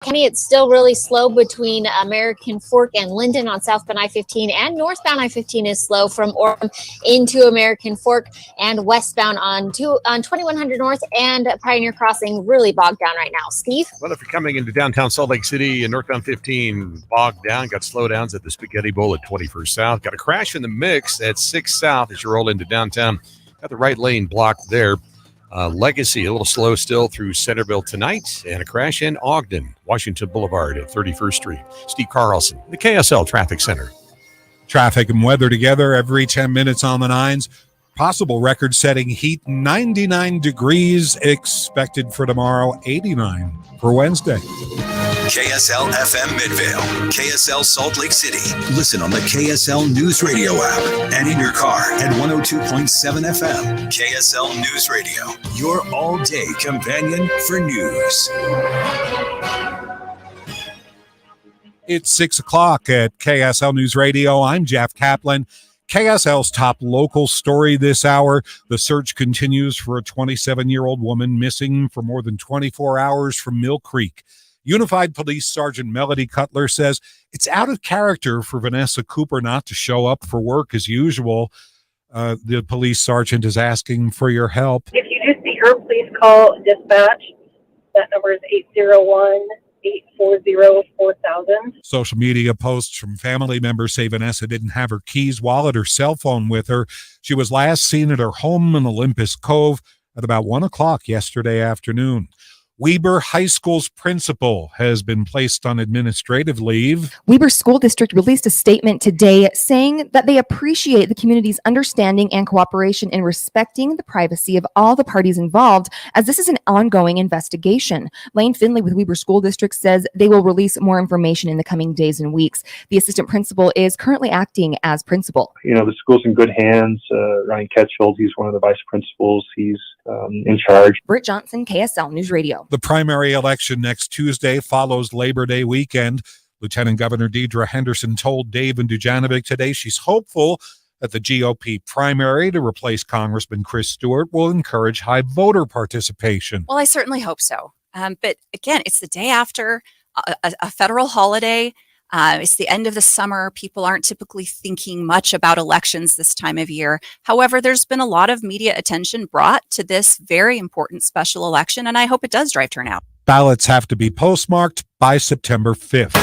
Kenny, it's still really slow between American Fork and Linden on southbound I-15, and northbound I-15 is slow from Orem into American Fork, and westbound on 2100 North and Pioneer Crossing really bogged down right now. Steve? Well, if you're coming into downtown Salt Lake City and northbound 15 bogged down, got slowdowns at the Spaghetti Bowl at 21st South. Got a crash in the mix at 6 South as you roll into downtown. Got the right lane blocked there. Legacy, a little slow still through Centerville tonight, and a crash in Ogden, Washington Boulevard at 31st Street. Steve Carlson, the KSL Traffic Center. Traffic and weather together every 10 minutes on the nines. Possible record-setting heat, 99 degrees expected for tomorrow, 89 for Wednesday. KSL FM Midvale, KSL Salt Lake City. Listen on the KSL News Radio app and in your car at 102.7 FM. KSL News Radio, your all-day companion for news. It's 6 o'clock at KSL News Radio. I'm Jeff Kaplan. KSL's top local story this hour. The search continues for a 27-year-old woman missing for more than 24 hours from Mill Creek. Unified Police Sergeant Melody Cutler says it's out of character for Vanessa Cooper not to show up for work as usual. The police sergeant is asking for your help. If you do see her, please call dispatch. That number is 801-840-4000. Social media posts from family members say Vanessa didn't have her keys, wallet, or cell phone with her. She was last seen at her home in Olympus Cove at about 1 o'clock yesterday afternoon. Weber High School's principal has been placed on administrative leave. Weber School District released a statement today saying that they appreciate the community's understanding and cooperation in respecting the privacy of all the parties involved, as this is an ongoing investigation. Lane Finley with Weber School District says they will release more information in the coming days and weeks. The assistant principal is currently acting as principal. The school's in good hands. Ryan Ketchhold, he's one of the vice principals. He's in charge. Britt Johnson, KSL News Radio. The primary election next Tuesday follows Labor Day weekend. Lieutenant Governor Deidre Henderson told Dave and Dujanovic today she's hopeful that the GOP primary to replace Congressman Chris Stewart will encourage high voter participation. Well, I certainly hope so. But again, it's the day after a federal holiday. It's the end of the summer. People aren't typically thinking much about elections this time of year. However, there's been a lot of media attention brought to this very important special election, and I hope it does drive turnout. Ballots have to be postmarked by September 5th.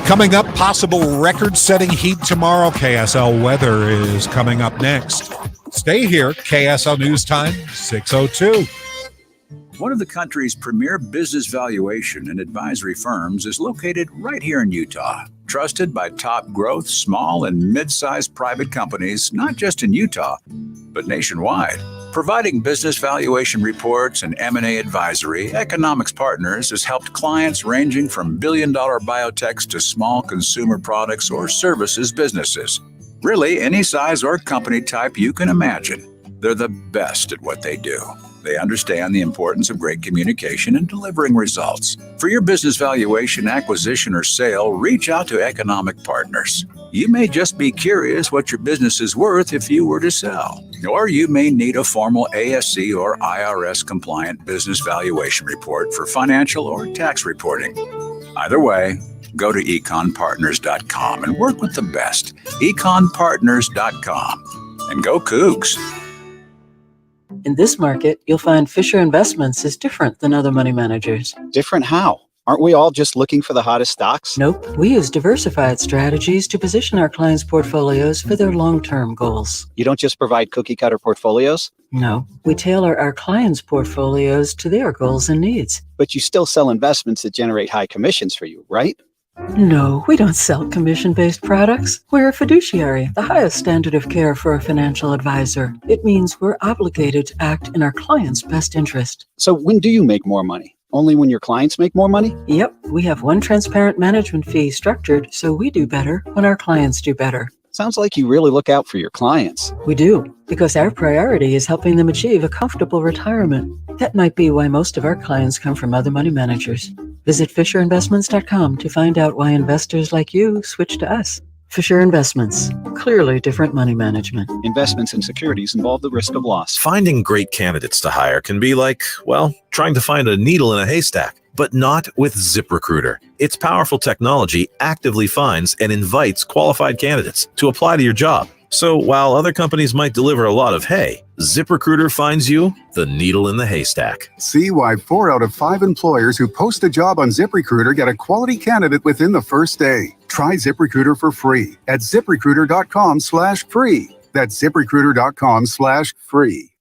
Coming up, possible record-setting heat tomorrow. KSL weather is coming up next. Stay here. KSL News Time, 6:02. One of the country's premier business valuation and advisory firms is located right here in Utah. Trusted by top growth, small and mid-sized private companies, not just in Utah, but nationwide. Providing business valuation reports and M&A advisory, Economics Partners has helped clients ranging from billion-dollar biotechs to small consumer products or services businesses. Really, any size or company type you can imagine. They're the best at what they do. They understand the importance of great communication and delivering results. For your business valuation, acquisition, or sale, reach out to Economic Partners. You may just be curious what your business is worth if you were to sell. Or you may need a formal ASC or IRS compliant business valuation report for financial or tax reporting. Either way, go to econpartners.com and work with the best. econpartners.com. And go Cougs. In this market, you'll find Fisher Investments is different than other money managers. Different how? Aren't we all just looking for the hottest stocks? Nope. We use diversified strategies to position our clients' portfolios for their long-term goals. You don't just provide cookie-cutter portfolios? No. We tailor our clients' portfolios to their goals and needs. But you still sell investments that generate high commissions for you, right? No, we don't sell commission-based products. We're a fiduciary, the highest standard of care for a financial advisor. It means we're obligated to act in our client's best interest. So when do you make more money? Only when your clients make more money? Yep, we have one transparent management fee structured so we do better when our clients do better. Sounds like you really look out for your clients. We do, because our priority is helping them achieve a comfortable retirement. That might be why most of our clients come from other money managers. Visit FisherInvestments.com to find out why investors like you switch to us. Fisher Investments, clearly different money management. Investments in securities involve the risk of loss. Finding great candidates to hire can be like, well, trying to find a needle in a haystack. But not with ZipRecruiter. Its powerful technology actively finds and invites qualified candidates to apply to your job. So while other companies might deliver a lot of hay, ZipRecruiter finds you the needle in the haystack. See why 4 out of 5 employers who post a job on ZipRecruiter get a quality candidate within the first day. Try ZipRecruiter for free at ZipRecruiter.com/free. That's ZipRecruiter.com/free.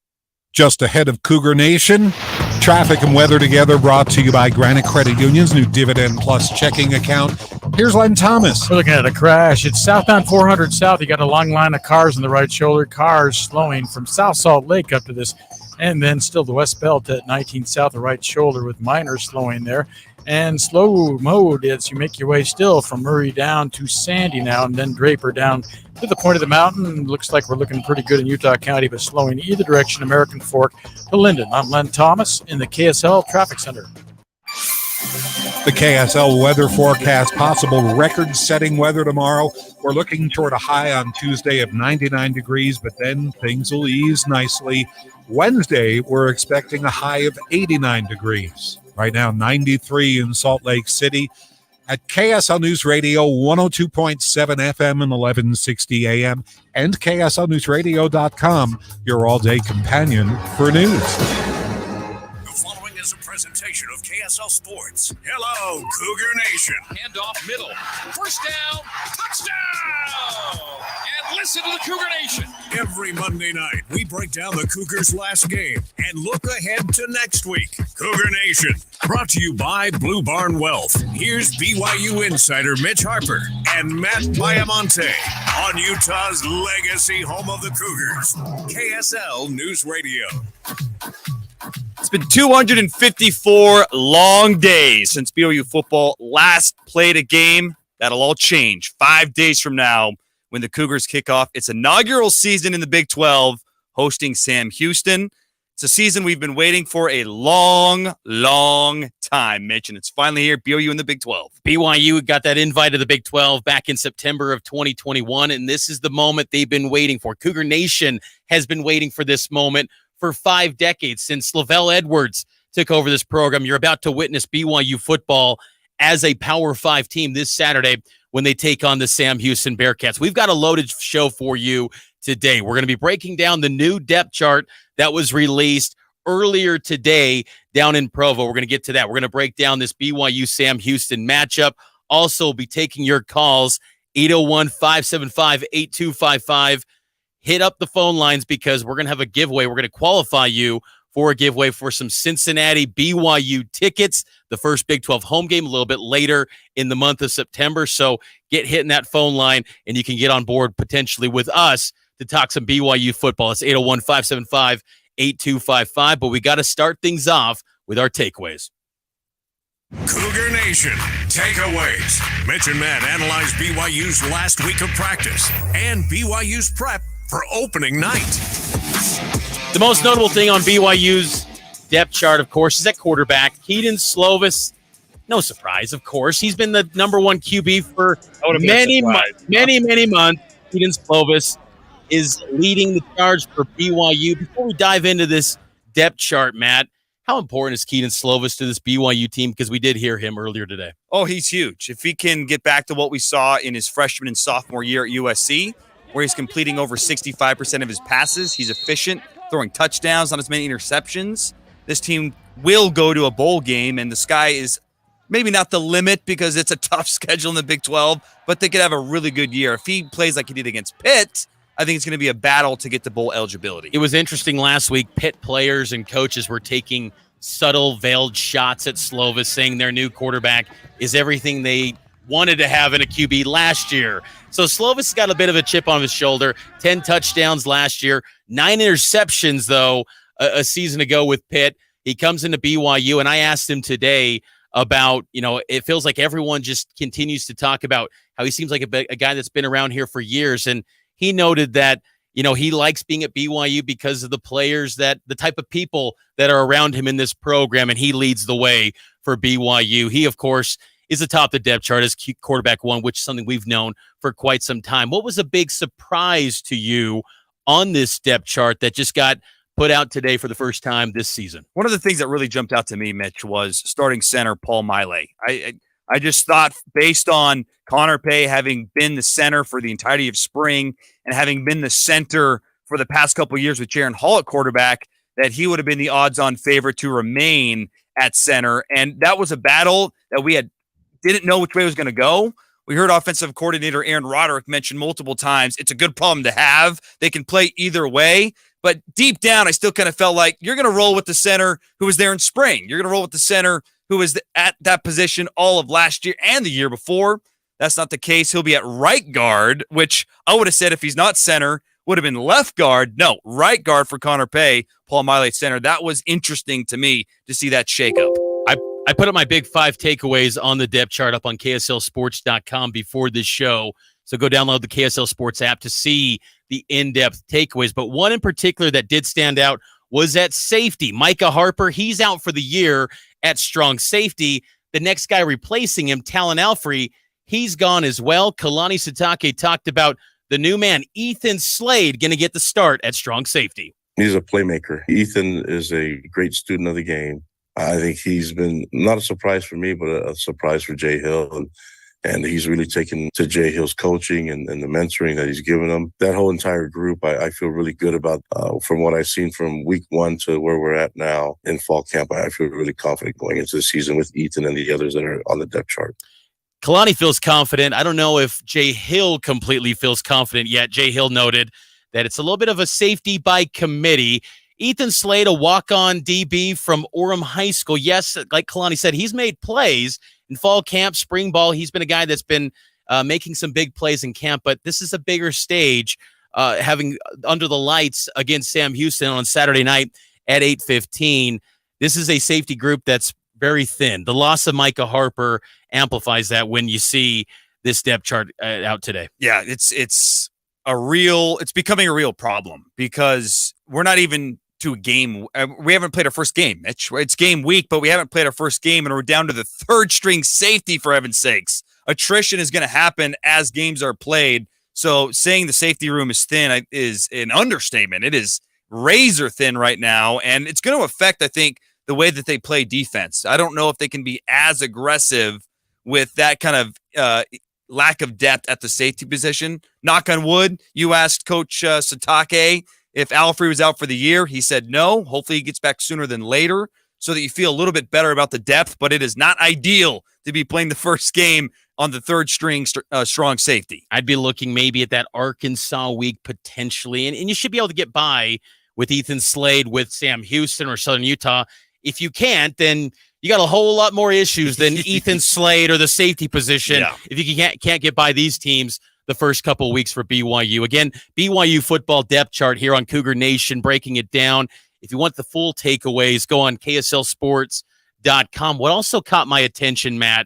Just ahead of Cougar Nation, traffic and weather together, brought to you by Granite Credit Union's new Dividend Plus checking account. Here's Len Thomas. We're looking at a crash. It's southbound 400 south. You got a long line of cars on the right shoulder. Cars slowing from South Salt Lake up to this. And then still the West Belt at 19 south, the right shoulder with minor slowing there. And slow mode as you make your way still from Murray down to Sandy now, and then Draper down to the point of the mountain. Looks like we're looking pretty good in Utah County, but slowing either direction, American Fork to Linden. I'm Len Thomas in the KSL Traffic Center. The KSL weather forecast, possible record-setting weather tomorrow. We're looking toward a high on Tuesday of 99 degrees, but then things will ease nicely. Wednesday, we're expecting a high of 89 degrees. Right now, 93 in Salt Lake City. At KSL News Radio, 102.7 FM and 1160 AM, and KSLNewsRadio.com, your all-day companion for news. Is a presentation of KSL Sports. Hello, Cougar Nation. Handoff middle. First down. Touchdown. And listen to the Cougar Nation. Every Monday night, we break down the Cougars' last game and look ahead to next week. Cougar Nation, brought to you by Blue Barn Wealth. Here's BYU insider Mitch Harper and Matt Baiamonte on Utah's legacy home of the Cougars. KSL News Radio. It's been 254 long days since BYU football last played a game. That'll all change 5 days from now when the Cougars kick off its inaugural season in the Big 12, hosting Sam Houston. It's a season we've been waiting for a long, long time, Mitch, and it's finally here, BYU in the Big 12. BYU got that invite to the Big 12 back in September of 2021, and this is the moment they've been waiting for. Cougar Nation has been waiting for this moment for 5 decades since Lavelle Edwards took over this program. You're about to witness BYU football as a Power 5 team this Saturday when they take on the Sam Houston Bearcats. We've got a loaded show for you today. We're going to be breaking down the new depth chart that was released earlier today down in Provo. We're going to get to that. We're going to break down this BYU Sam Houston matchup. Also, be taking your calls, 801-575-8255. Hit up the phone lines because we're going to have a giveaway. We're going to qualify you for a giveaway for some Cincinnati BYU tickets, the first Big 12 home game a little bit later in the month of September. So get hitting that phone line and you can get on board potentially with us to talk some BYU football. It's 801-575-8255. But we got to start things off with our takeaways. Cougar Nation takeaways. Mitch and Matt analyze BYU's last week of practice and BYU's prep for opening night. The most notable thing on BYU's depth chart, of course, is at quarterback. Keaton Slovis, no surprise, of course. He's been the number one QB for many months. Keaton Slovis is leading the charge for BYU. Before we dive into this depth chart, Matt, how important is Keaton Slovis to this BYU team? Because we did hear him earlier today. Oh, he's huge. If he can get back to what we saw in his freshman and sophomore year at USC, where he's completing over 65% of his passes, he's efficient, throwing touchdowns, not as many interceptions, this team will go to a bowl game, and the sky is maybe not the limit because it's a tough schedule in the Big 12, but they could have a really good year. If he plays like he did against Pitt, I think it's going to be a battle to get to bowl eligibility. It was interesting last week. Pitt players and coaches were taking subtle, veiled shots at Slovis, saying their new quarterback is everything they wanted to have in a QB last year. So Slovis got a bit of a chip on his shoulder. 10 touchdowns last year, 9 interceptions, though, a season ago with Pitt. He comes into BYU, and I asked him today about, it feels like everyone just continues to talk about how he seems like a guy that's been around here for years. And he noted that, he likes being at BYU because of the players the type of people that are around him in this program, and he leads the way for BYU. He, of course, is atop the depth chart as quarterback one, which is something we've known for quite some time. What was a big surprise to you on this depth chart that just got put out today for the first time this season. One of the things that really jumped out to me, Mitch, was starting center Paul Miley. I just thought, based on Connor Pay having been the center for the entirety of spring and having been the center for the past couple of years with Jaron Hall at quarterback, that he would have been the odds-on favorite to remain at center. And that was a battle that we didn't know which way it was going to go. We heard offensive coordinator Aaron Roderick mention multiple times it's a good problem to have. They can play either way. But deep down, I still kind of felt like you're going to roll with the center who was there in spring. You're going to roll with the center who was at that position all of last year and the year before. That's not the case. He'll be at right guard, which I would have said if he's not center, would have been left guard. No, right guard for Connor Pay, Paul Miley at center. That was interesting to me to see that shakeup. I put up my big 5 takeaways on the depth chart up on KSLSports.com before this show. So go download the KSL Sports app to see the in-depth takeaways. But one in particular that did stand out was at safety. Micah Harper, he's out for the year at strong safety. The next guy replacing him, Talon Alfrey, he's gone as well. Kalani Sitake talked about the new man, Ethan Slade, going to get the start at strong safety. He's a playmaker. Ethan is a great student of the game. I think he's been not a surprise for me, but a surprise for Jay Hill. And he's really taken to Jay Hill's coaching and the mentoring that he's given them. That whole entire group, I feel really good about from what I've seen from week 1 to where we're at now in fall camp. I feel really confident going into the season with Ethan and the others that are on the depth chart. Kalani feels confident. I don't know if Jay Hill completely feels confident yet. Jay Hill noted that it's a little bit of a safety by committee. Ethan Slade, a walk-on DB from Orem High School. Yes, like Kalani said, he's made plays in fall camp, spring ball. He's been a guy that's been making some big plays in camp, but this is a bigger stage, having under the lights against Sam Houston on Saturday night at 8:15. This is a safety group that's very thin. The loss of Micah Harper amplifies that when you see this depth chart out today. Yeah, it's becoming a real problem because we're not even to a game. We haven't played our first game, Mitch. It's game week, but we haven't played our first game, and we're down to the third string safety, for heaven's sakes. Attrition is going to happen as games are played. So saying the safety room is thin is an understatement. It is razor thin right now, and it's going to affect, I think, the way that they play defense. I don't know if they can be as aggressive with that kind of lack of depth at the safety position. Knock on wood. You asked Coach Sitake if Alfrey was out for the year. He said no. Hopefully he gets back sooner than later so that you feel a little bit better about the depth, but it is not ideal to be playing the first game on the third string strong safety. I'd be looking maybe at that Arkansas week potentially, and you should be able to get by with Ethan Slade with Sam Houston or Southern Utah. If you can't, then you got a whole lot more issues than Ethan Slade or the safety position. Yeah. If you can't get by these teams the first couple of weeks for BYU. Again, BYU football depth chart here on Cougar Nation, breaking it down. If you want the full takeaways, go on KSLSports.com. What also caught my attention, Matt,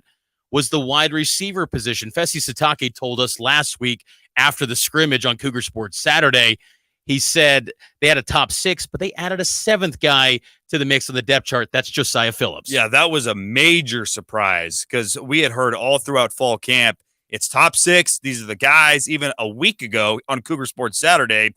was the wide receiver position. Fesi Sitake told us last week after the scrimmage on Cougar Sports Saturday, he said they had a top 6, but they added a 7th guy to the mix on the depth chart. That's Josiah Phillips. Yeah, that was a major surprise because we had heard all throughout fall camp, it's top 6. These are the guys. Even a week ago on Cougar Sports Saturday,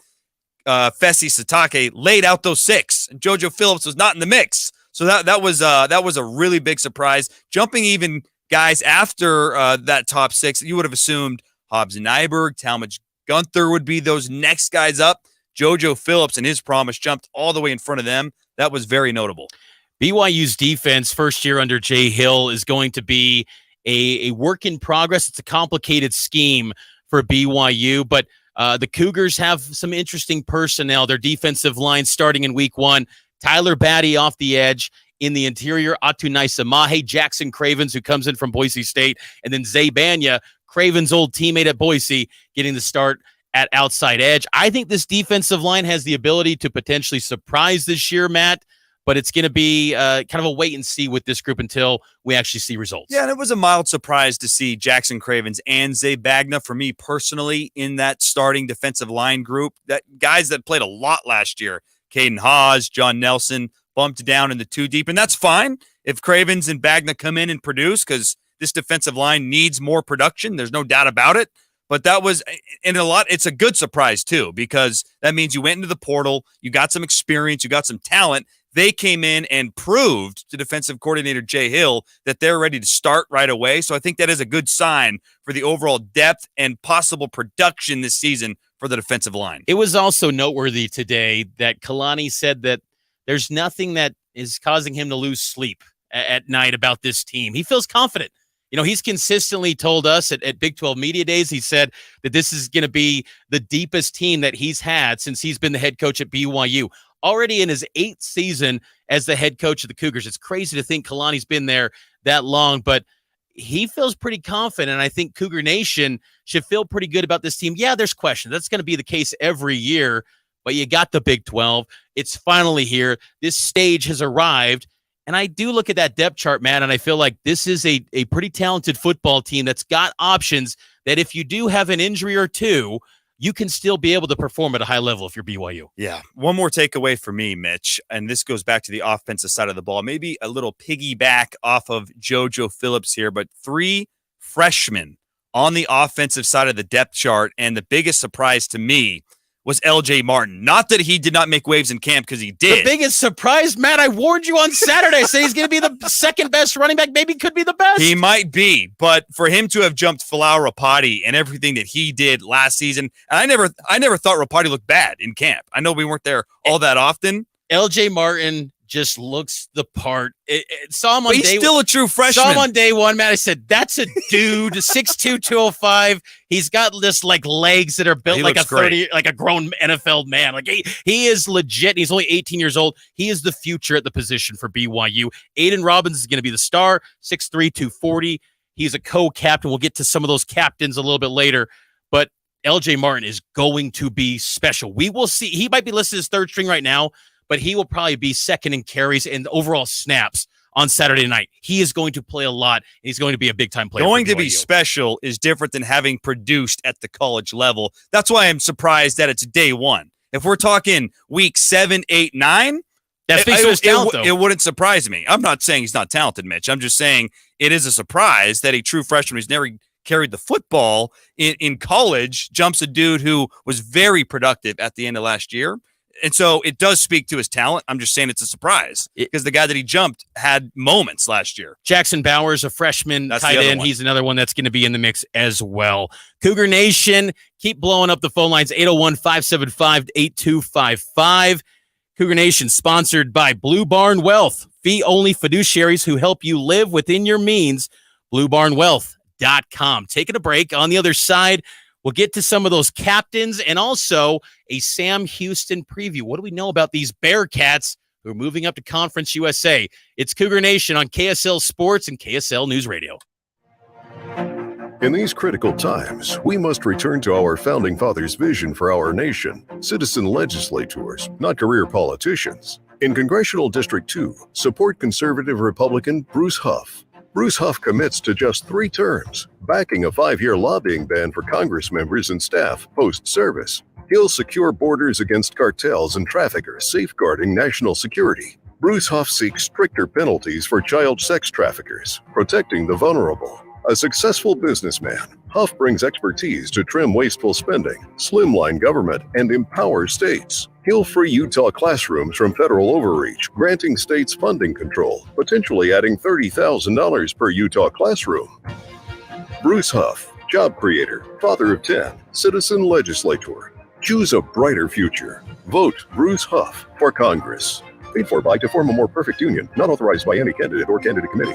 Fesi Sitake laid out those 6, and JoJo Phillips was not in the mix. So that was a really big surprise. Jumping even guys after that top 6, you would have assumed Hobbs and Nyberg, Talmadge Gunther would be those next guys up. JoJo Phillips and his promise jumped all the way in front of them. That was very notable. BYU's defense, first year under Jay Hill, is going to be a work in progress. It's a complicated scheme for BYU, but the Cougars have some interesting personnel. Their defensive line starting in week 1, Tyler Batty off the edge. In the interior, Atunai Samahe, Jackson Cravens, who comes in from Boise State, and then Zay Banya, Craven's old teammate at Boise, getting the start at outside edge. I think this defensive line has the ability to potentially surprise this year, Matt, but it's going to be kind of a wait and see with this group until we actually see results. Yeah, and it was a mild surprise to see Jackson Cravens and Zay Bagna, for me personally, in that starting defensive line group. That guys that played a lot last year, Caden Haas, John Nelson, bumped down in the 2 deep, and that's fine if Cravens and Bagna come in and produce because this defensive line needs more production. There's no doubt about it. But that was, and it's a good surprise too, because that means you went into the portal, you got some experience, you got some talent. They came in and proved to defensive coordinator Jay Hill that they're ready to start right away. So I think that is a good sign for the overall depth and possible production this season for the defensive line. It was also noteworthy today that Kalani said that there's nothing that is causing him to lose sleep at night about this team. He feels confident. You know, he's consistently told us at Big 12 Media Days, he said that this is going to be the deepest team that he's had since he's been the head coach at BYU. Already in his 8th season as the head coach of the Cougars. It's crazy to think Kalani's been there that long, but he feels pretty confident. I think Cougar Nation should feel pretty good about this team. Yeah, there's questions. That's going to be the case every year, but you got the Big 12. It's finally here. This stage has arrived. And I do look at that depth chart, Matt, and I feel like this is a pretty talented football team that's got options that if you do have an injury or two, you can still be able to perform at a high level if you're BYU. Yeah. One more takeaway for me, Mitch, and this goes back to the offensive side of the ball. Maybe a little piggyback off of JoJo Phillips here, but 3 freshmen on the offensive side of the depth chart. And the biggest surprise to me was LJ Martin. Not that he did not make waves in camp, because he did. The biggest surprise, Matt, I warned you on Saturday. I say he's going to be the second best running back, maybe could be the best. He might be, but for him to have jumped Falau Rapati and everything that he did last season, and I never thought Rapati looked bad in camp. I know we weren't there all that often. LJ Martin just looks the part. Saw him on he's still a true freshman. Saw him on day one, Matt. I said, that's a dude, 6'2", 205. He's got this like legs that are built like a 30, like a grown NFL man. Like he is legit. He's only 18 years old. He is the future at the position for BYU. Aiden Robbins is going to be the star, 6'3", 240. He's a co-captain. We'll get to some of those captains a little bit later, but LJ Martin is going to be special. We will see. He might be listed as third string right now, but he will probably be second in carries and overall snaps on Saturday night. He is going to play a lot, and he's going to be a big-time player. Going to be special is different than having produced at the college level. That's why I'm surprised that it's day one. If we're talking week 7, 8, 9, that speaks to his talent, though. It wouldn't surprise me. I'm not saying he's not talented, Mitch. I'm just saying it is a surprise that a true freshman who's never carried the football in college jumps a dude who was very productive at the end of last year. And so it does speak to his talent. I'm just saying it's a surprise because the guy that he jumped had moments last year. Jackson Bowers, a freshman tight end. He's another one that's going to be in the mix as well. Cougar Nation, keep blowing up the phone lines, 801-575-8255. Cougar Nation sponsored by Blue Barn Wealth, fee-only fiduciaries who help you live within your means. BlueBarnWealth.com. Taking a break. On the other side, we'll get to some of those captains and also a Sam Houston preview. What do we know about these Bearcats who are moving up to Conference USA? It's Cougar Nation on KSL Sports and KSL News Radio. In these critical times, we must return to our Founding Fathers' vision for our nation, citizen legislators, not career politicians. In Congressional District 2, support conservative Republican Bruce Huff. Bruce Huff commits to just 3 terms, backing a 5-year lobbying ban for Congress members and staff post-service. He'll secure borders against cartels and traffickers, safeguarding national security. Bruce Huff seeks stricter penalties for child sex traffickers, protecting the vulnerable. A successful businessman, Huff brings expertise to trim wasteful spending, slimline government, and empower states. He'll free Utah classrooms from federal overreach, granting states funding control, potentially adding $30,000 per Utah classroom. Bruce Huff, job creator, father of 10, citizen legislator. Choose a brighter future. Vote Bruce Huff for Congress. Paid for by To Form a More Perfect Union, not authorized by any candidate or candidate committee.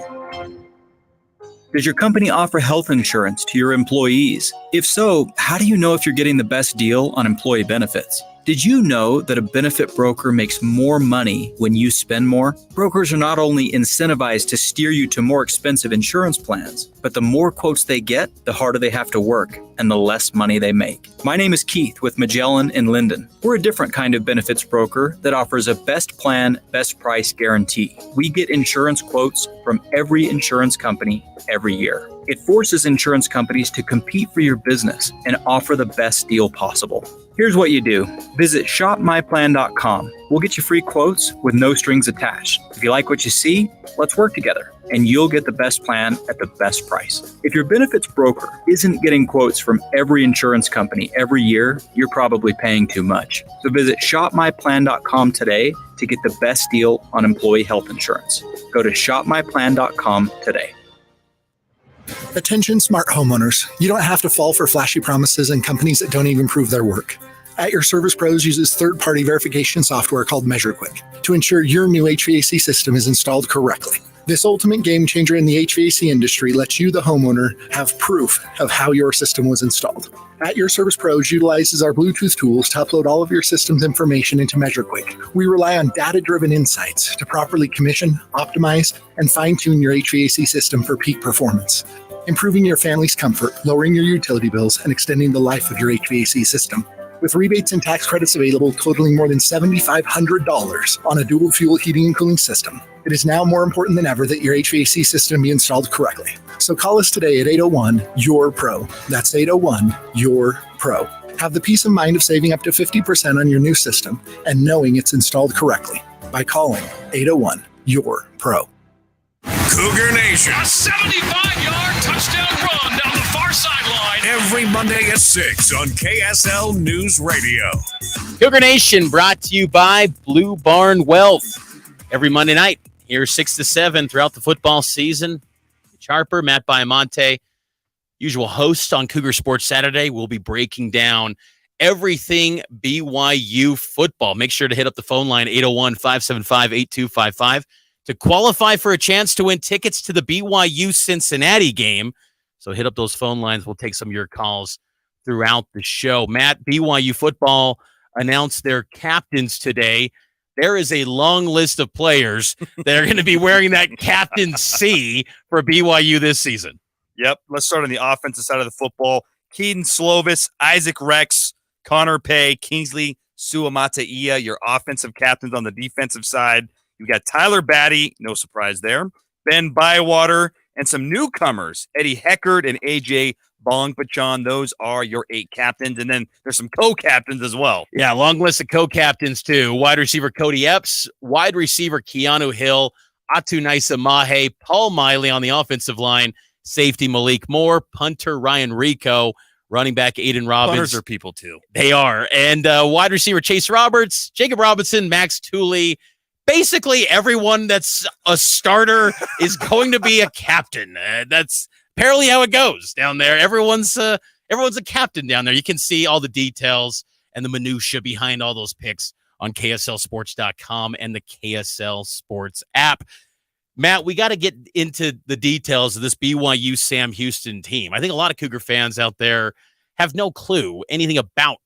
Does your company offer health insurance to your employees? If so, how do you know if you're getting the best deal on employee benefits? Did you know that a benefit broker makes more money when you spend more? Brokers are not only incentivized to steer you to more expensive insurance plans, but the more quotes they get, the harder they have to work and the less money they make. My name is Keith with Magellan and Linden. We're a different kind of benefits broker that offers a best plan, best price guarantee. We get insurance quotes from every insurance company every year. It forces insurance companies to compete for your business and offer the best deal possible. Here's what you do. Visit shopmyplan.com. We'll get you free quotes with no strings attached. If you like what you see, let's work together. and you'll get the best plan at the best price. If your benefits broker isn't getting quotes from every insurance company every year, you're probably paying too much. So visit shopmyplan.com today to get the best deal on employee health insurance. Go to shopmyplan.com today. Attention smart homeowners. You don't have to fall for flashy promises and companies that don't even prove their work. At Your Service Pros uses third-party verification software called MeasureQuick to ensure your new HVAC system is installed correctly. This ultimate game changer in the HVAC industry lets you, the homeowner, have proof of how your system was installed. At Your Service Pros utilizes our Bluetooth tools to upload all of your system's information into MeasureQuick. We rely on data-driven insights to properly commission, optimize, and fine-tune your HVAC system for peak performance, improving your family's comfort, lowering your utility bills, and extending the life of your HVAC system. With rebates and tax credits available totaling more than $7,500 on a dual fuel heating and cooling system, it is now more important than ever that your HVAC system be installed correctly. So call us today at 801-YOUR-PRO. That's 801-YOUR-PRO. Have the peace of mind of saving up to 50% on your new system and knowing it's installed correctly by calling 801-YOUR-PRO. Cougar Nation. A 75-yard touchdown run down the far sideline. Every Monday at 6 on KSL News Radio. Cougar Nation brought to you by Blue Barn Wealth. Every Monday night, here 6 to 7 throughout the football season. Mitch Harper, Matt Baiamonte, usual host on Cougar Sports Saturday. We'll be breaking down everything BYU football. Make sure to hit up the phone line, 801-575-8255. to qualify for a chance to win tickets to the BYU Cincinnati game. So hit up those phone lines. We'll take some of your calls throughout the show. Matt, BYU football announced their captains today. There is a long list of players that are going to be wearing that Captain C for BYU this season. Yep. Let's start on the offensive side of the football. Keaton Slovis, Isaac Rex, Connor Pay, Kingsley Suamataia, your offensive captains. On the defensive side, you've got Tyler Batty, no surprise there, Ben Bywater, and some newcomers, Eddie Heckard and AJ Bongpachon. Those are your 8 captains. And then there's some co-captains as well. Yeah, long list of co-captains too. Wide receiver Cody Epps, wide receiver Keanu Hill, Atunaisa Mahe, Paul Miley on the offensive line, safety Malik Moore, punter Ryan Rico, running back Aiden Robbins. Punters are people too. They are. And wide receiver Chase Roberts, Jacob Robinson, Max Tooley. Basically, everyone that's a starter is going to be a captain. That's apparently how it goes down there. Everyone's a captain down there. You can see all the details and the minutia behind all those picks on KSLSports.com and the KSL Sports app. Matt, we got to get into the details of this BYU Sam Houston team. I think a lot of Cougar fans out there have no clue anything about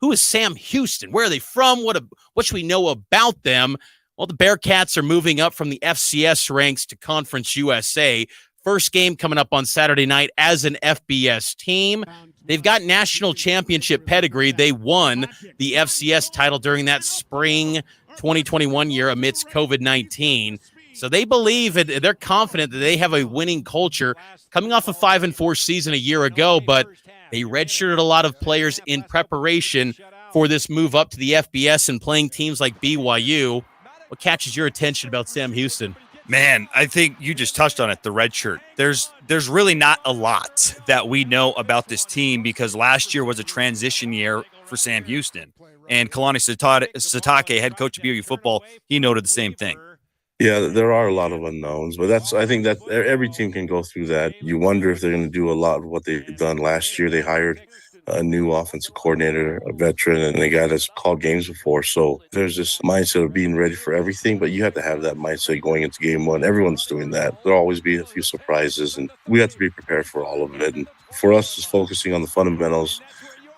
who is Sam Houston. Where are they from? What should we know about them? Well, the Bearcats are moving up from the FCS ranks to Conference USA. First game coming up on Saturday night as an FBS team. They've got national championship pedigree. They won the FCS title during that spring 2021 year amidst COVID-19. So they believe and they're confident that they have a winning culture coming off a 5-4 season a year ago, but they redshirted a lot of players in preparation for this move up to the FBS and playing teams like BYU. What catches your attention about Sam Houston? Man, I think you just touched on it, the red shirt. There's really not a lot that we know about this team because last year was a transition year for Sam Houston. And Kalani Sitake, head coach of BYU football, he noted the same thing. Yeah, there are a lot of unknowns, but I think that every team can go through that. You wonder if they're going to do a lot of what they've done last year. They hired a new offensive coordinator, a veteran, and a guy that's called games before. So there's this mindset of being ready for everything, but you have to have that mindset going into game one. Everyone's doing that. There'll always be a few surprises, and we have to be prepared for all of it. And for us, just focusing on the fundamentals,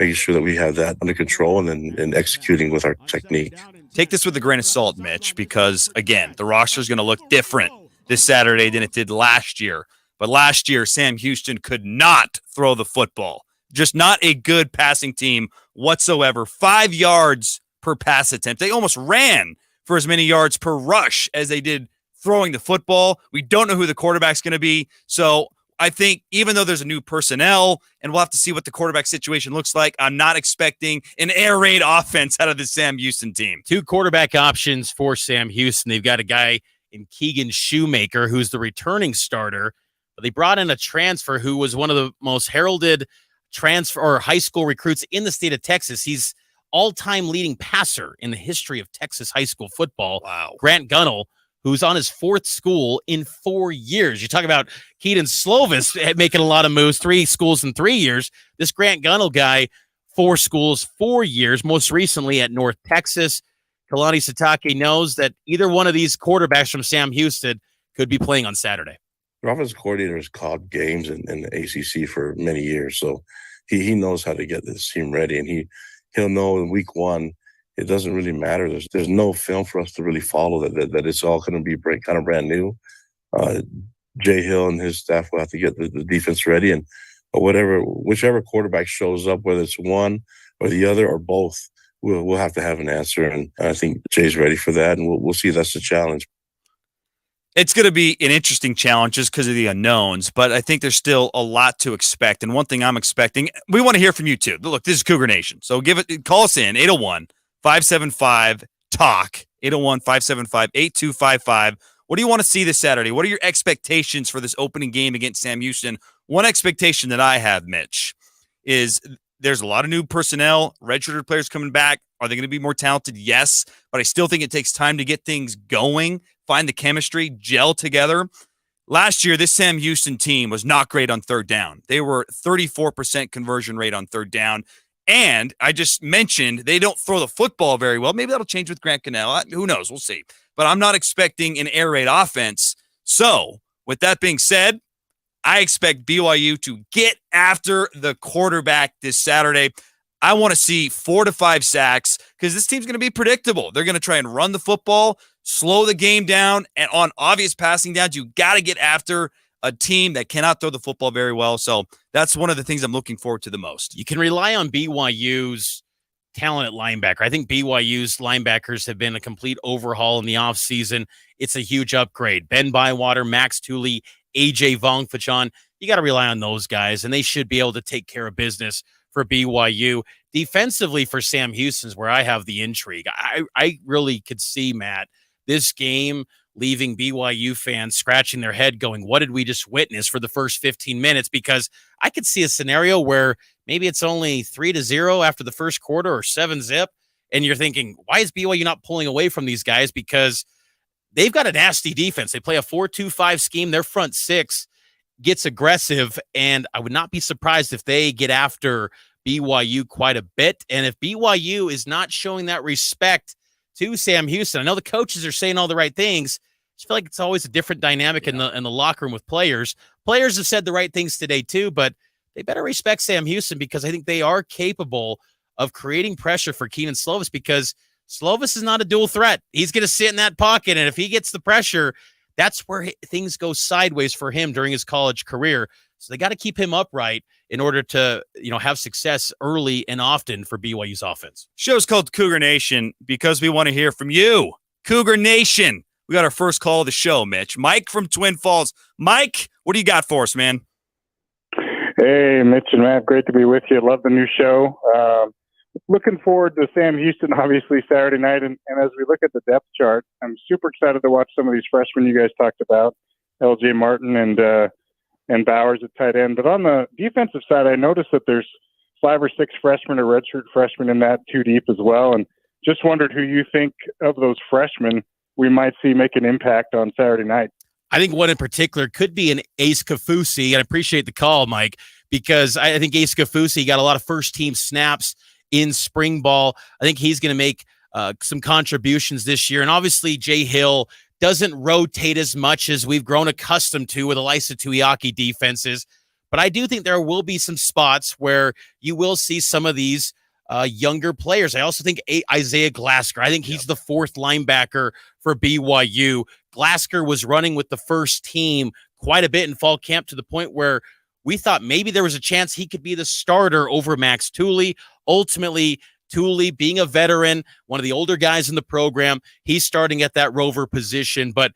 making sure that we have that under control and executing with our technique. Take this with a grain of salt, Mitch, because, again, the roster is going to look different this Saturday than it did last year. But last year, Sam Houston could not throw the football. Just not a good passing team whatsoever. 5 yards per pass attempt. They almost ran for as many yards per rush as they did throwing the football. We don't know who the quarterback's going to be. So I think even though there's a new personnel and we'll have to see what the quarterback situation looks like, I'm not expecting an air raid offense out of the Sam Houston team. 2 quarterback options for Sam Houston. They've got a guy in Keegan Shoemaker, who's the returning starter. But they brought in a transfer who was one of the most heralded transfer or high school recruits in the state of Texas. He's all-time leading passer in the history of Texas high school football. Wow. Grant Gunnell, who's on his fourth school in 4 years. You talk about Keaton Slovis making a lot of moves, 3 schools in 3 years. This Grant Gunnell guy, 4 schools, 4 years, most recently at North Texas. Kalani Sitake knows that either one of these quarterbacks from Sam Houston could be playing on Saturday. The offensive coordinator has called games in the ACC for many years, so he knows how to get this team ready, and he'll know in week 1 it doesn't really matter. There's no film for us to really follow that it's all going to be kind of brand new. Jay Hill and his staff will have to get the defense ready, and whichever quarterback shows up, whether it's one or the other or both, we'll have to have an answer, and I think Jay's ready for that, and we'll see. That's the challenge. It's going to be an interesting challenge just because of the unknowns, but I think there's still a lot to expect. And one thing I'm expecting, we want to hear from you too. Look, this is Cougar Nation. So call us in 801-575-TALK, 801-575-8255. What do you want to see this Saturday? What are your expectations for this opening game against Sam Houston? One expectation that I have, Mitch, is there's a lot of new personnel, redshirted players coming back. Are they going to be more talented? Yes, but I still think it takes time to get things going, find the chemistry, gel together. Last year, this Sam Houston team was not great on third down. They were 34% conversion rate on third down. And I just mentioned they don't throw the football very well. Maybe that'll change with Grant Gunnell. Who knows? We'll see. But I'm not expecting an air raid offense. So with that being said, I expect BYU to get after the quarterback this Saturday. I want to see 4 to 5 sacks because this team's going to be predictable. They're going to try and run the football, slow the game down, and on obvious passing downs, you got to get after a team that cannot throw the football very well. So that's one of the things I'm looking forward to the most. You can rely on BYU's talent at linebacker. I think BYU's linebackers have been a complete overhaul in the offseason. It's a huge upgrade. Ben Bywater, Max Tooley, AJ Vongphachon, you got to rely on those guys, and they should be able to take care of business for BYU. Defensively for Sam Houston's where I have the intrigue. I really could see, Matt, this game leaving BYU fans scratching their head going, what did we just witness for the first 15 minutes? Because I could see a scenario where maybe it's only 3-0 after the first quarter or 7-zip, and you're thinking, why is BYU not pulling away from these guys? Because they've got a nasty defense. They play a 4-2-5 scheme. Their front six gets aggressive, and I would not be surprised if they get after BYU quite a bit. And if BYU is not showing that respect to Sam Houston, I know the coaches are saying all the right things. I just feel like it's always a different dynamic in the locker room with players. Players have said the right things today too, but they better respect Sam Houston because I think they are capable of creating pressure for Keaton Slovis because Slovis is not a dual threat. He's going to sit in that pocket, and if he gets the pressure, that's where things go sideways for him during his college career. So they got to keep him upright in order to, have success early and often for BYU's offense. Show's called Cougar Nation because we want to hear from you. Cougar Nation. We got our first call of the show, Mitch. Mike from Twin Falls. Mike, what do you got for us, man? Hey, Mitch and Matt, great to be with you. Love the new show. Looking forward to Sam Houston, obviously, Saturday night. And as we look at the depth chart, I'm super excited to watch some of these freshmen you guys talked about, LJ Martin and Bowers at tight end. But on the defensive side, I noticed that there's 5 or 6 freshmen or redshirt freshmen in that 2 deep as well. And just wondered who you think of those freshmen we might see make an impact on Saturday night. I think one in particular could be an Ace Kafusi, and I appreciate the call, Mike, because I think Ace Kafusi got a lot of first-team snaps in spring ball. I think he's going to make some contributions this year. And obviously, Jay Hill doesn't rotate as much as we've grown accustomed to with Elisa Tuiaki defenses. But I do think there will be some spots where you will see some of these younger players. I also think Isaiah Glasker. I think he's the 4th linebacker for BYU. Glasker was running with the first team quite a bit in fall camp to the point where we thought maybe there was a chance he could be the starter over Max Tooley. Ultimately, Tooley, being a veteran, one of the older guys in the program, he's starting at that rover position. But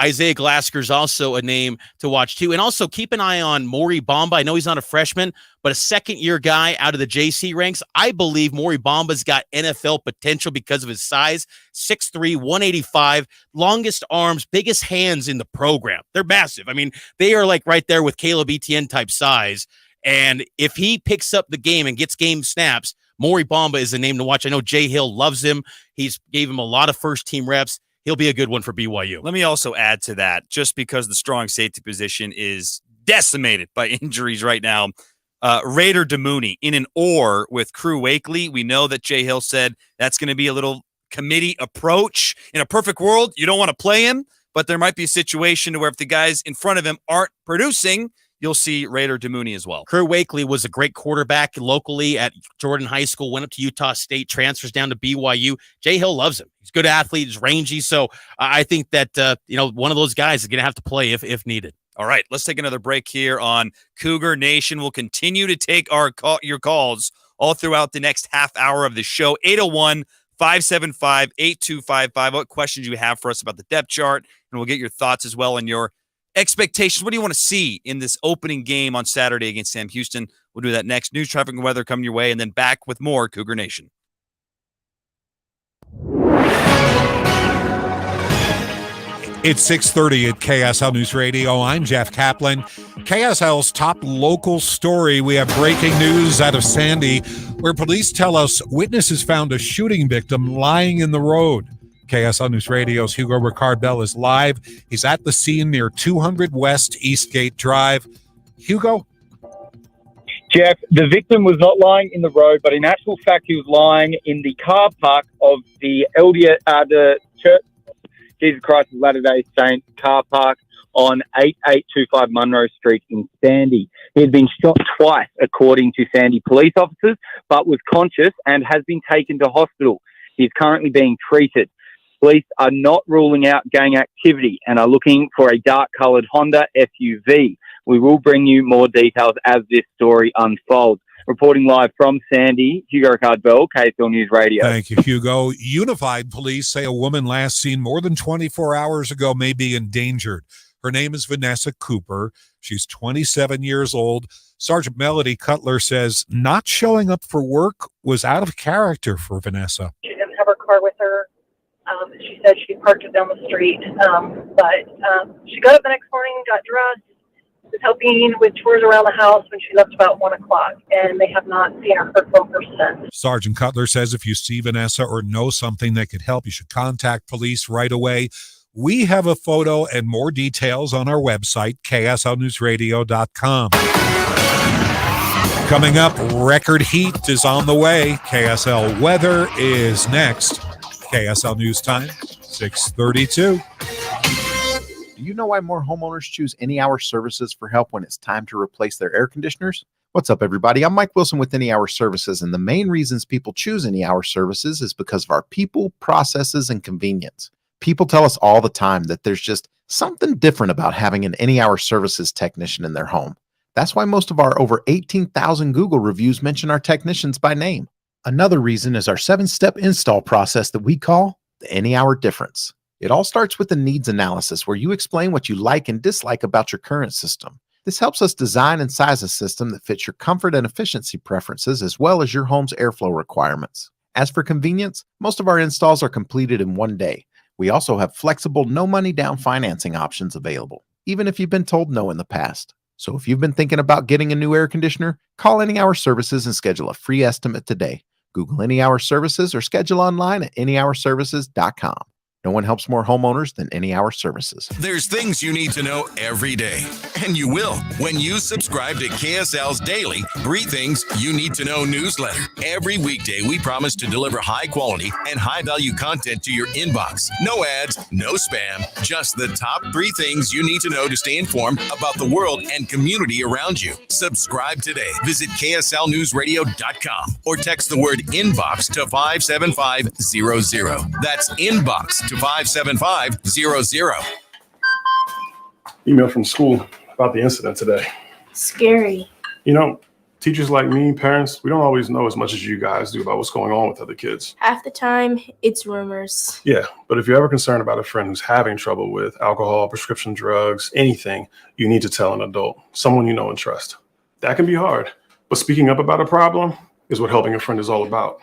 Isaiah Glasker's also a name to watch too. And also keep an eye on Maury Bamba. I know he's not a freshman, but a second-year guy out of the JC ranks. I believe Maury Bamba's got NFL potential because of his size, 6'3", 185, longest arms, biggest hands in the program. They're massive. I mean, they are like right there with Caleb Etienne type size. And if he picks up the game and gets game snaps, Maury Bamba is a name to watch. I know Jay Hill loves him. He's gave him a lot of first-team reps. He'll be a good one for BYU. Let me also add to that, just because the strong safety position is decimated by injuries right now, Raider DeMooney in an or with Crew Wakely. We know that Jay Hill said that's going to be a little committee approach. In a perfect world, you don't want to play him, but there might be a situation where if the guys in front of him aren't producing, you'll see Raider DeMooney as well. Crew Wakely was a great quarterback locally at Jordan High School, went up to Utah State, transfers down to BYU. Jay Hill loves him. He's a good athlete, he's rangy. So I think that, one of those guys is going to have to play if needed. All right, let's take another break here on Cougar Nation. We'll continue to take your calls all throughout the next half hour of the show. 801-575-8255. What questions you have for us about the depth chart, and we'll get your thoughts as well on your expectations. What do you want to see in this opening game on Saturday against Sam Houston? We'll do that next. News, traffic, and weather coming your way, and then back with more Cougar Nation. It's 6:30 at KSL News Radio. I'm Jeff Kaplan. KSL's top local story. We have breaking news out of Sandy, where police tell us witnesses found a shooting victim lying in the road. KSL News Radio's Hugo Ricard-Bell is live. He's at the scene near 200 West Eastgate Drive. Hugo? Jeff, the victim was not lying in the road, but in actual fact, he was lying in the car park of the the Church Jesus Christ of Latter-day Saints car park on 8825 Munro Street in Sandy. He had been shot twice, according to Sandy police officers, but was conscious and has been taken to hospital. He is currently being treated. Police are not ruling out gang activity and are looking for a dark-coloured Honda SUV. We will bring you more details as this story unfolds. Reporting live from Sandy, Hugo Ricard-Bell, KSL News Radio. Thank you, Hugo. Unified police say a woman last seen more than 24 hours ago may be endangered. Her name is Vanessa Cooper. She's 27 years old. Sergeant Melody Cutler says not showing up for work was out of character for Vanessa. She didn't have her car with her. She said she parked it down the street. But she got up the next morning, got dressed, was helping with chores around the house when she left about 1 o'clock, and they have not seen her from her since. Sergeant Cutler says if you see Vanessa or know something that could help, you should contact police right away. We have a photo and more details on our website, kslnewsradio.com. Coming up, record heat is on the way. KSL weather is next. KSL News Time, 6:32. Do you know why more homeowners choose Any Hour Services for help when it's time to replace their air conditioners? What's up, everybody? I'm Mike Wilson with Any Hour Services, and the main reasons people choose Any Hour Services is because of our people, processes, and convenience. People tell us all the time that there's just something different about having an Any Hour Services technician in their home. That's why most of our over 18,000 Google reviews mention our technicians by name. Another reason is our 7-step install process that we call the Any Hour Difference. It all starts with the needs analysis, where you explain what you like and dislike about your current system. This helps us design and size a system that fits your comfort and efficiency preferences, as well as your home's airflow requirements. As for convenience, most of our installs are completed in one day. We also have flexible, no money down financing options available, even if you've been told no in the past. So if you've been thinking about getting a new air conditioner, call Any Hour Services and schedule a free estimate today. Google Any Hour Services or schedule online at anyhourservices.com. No one helps more homeowners than Any Hour Services. There's things you need to know every day, and you will when you subscribe to KSL's daily 3 Things You Need to Know newsletter. Every weekday, we promise to deliver high quality and high value content to your inbox. No ads, no spam, just the top 3 things you need to know to stay informed about the world and community around you. Subscribe today. Visit KSLNewsRadio.com or text the word inbox to 57500. That's inbox to 57500. Email from school about the incident today. Scary. You know, Teachers like me, parents, we don't always know as much as you guys do about what's going on with other kids. Half the time, it's rumors. Yeah, but if you're ever concerned about a friend who's having trouble with alcohol, prescription drugs, anything, you need to tell an adult, someone you know and trust. That can be hard, but speaking up about a problem is what helping a friend is all about.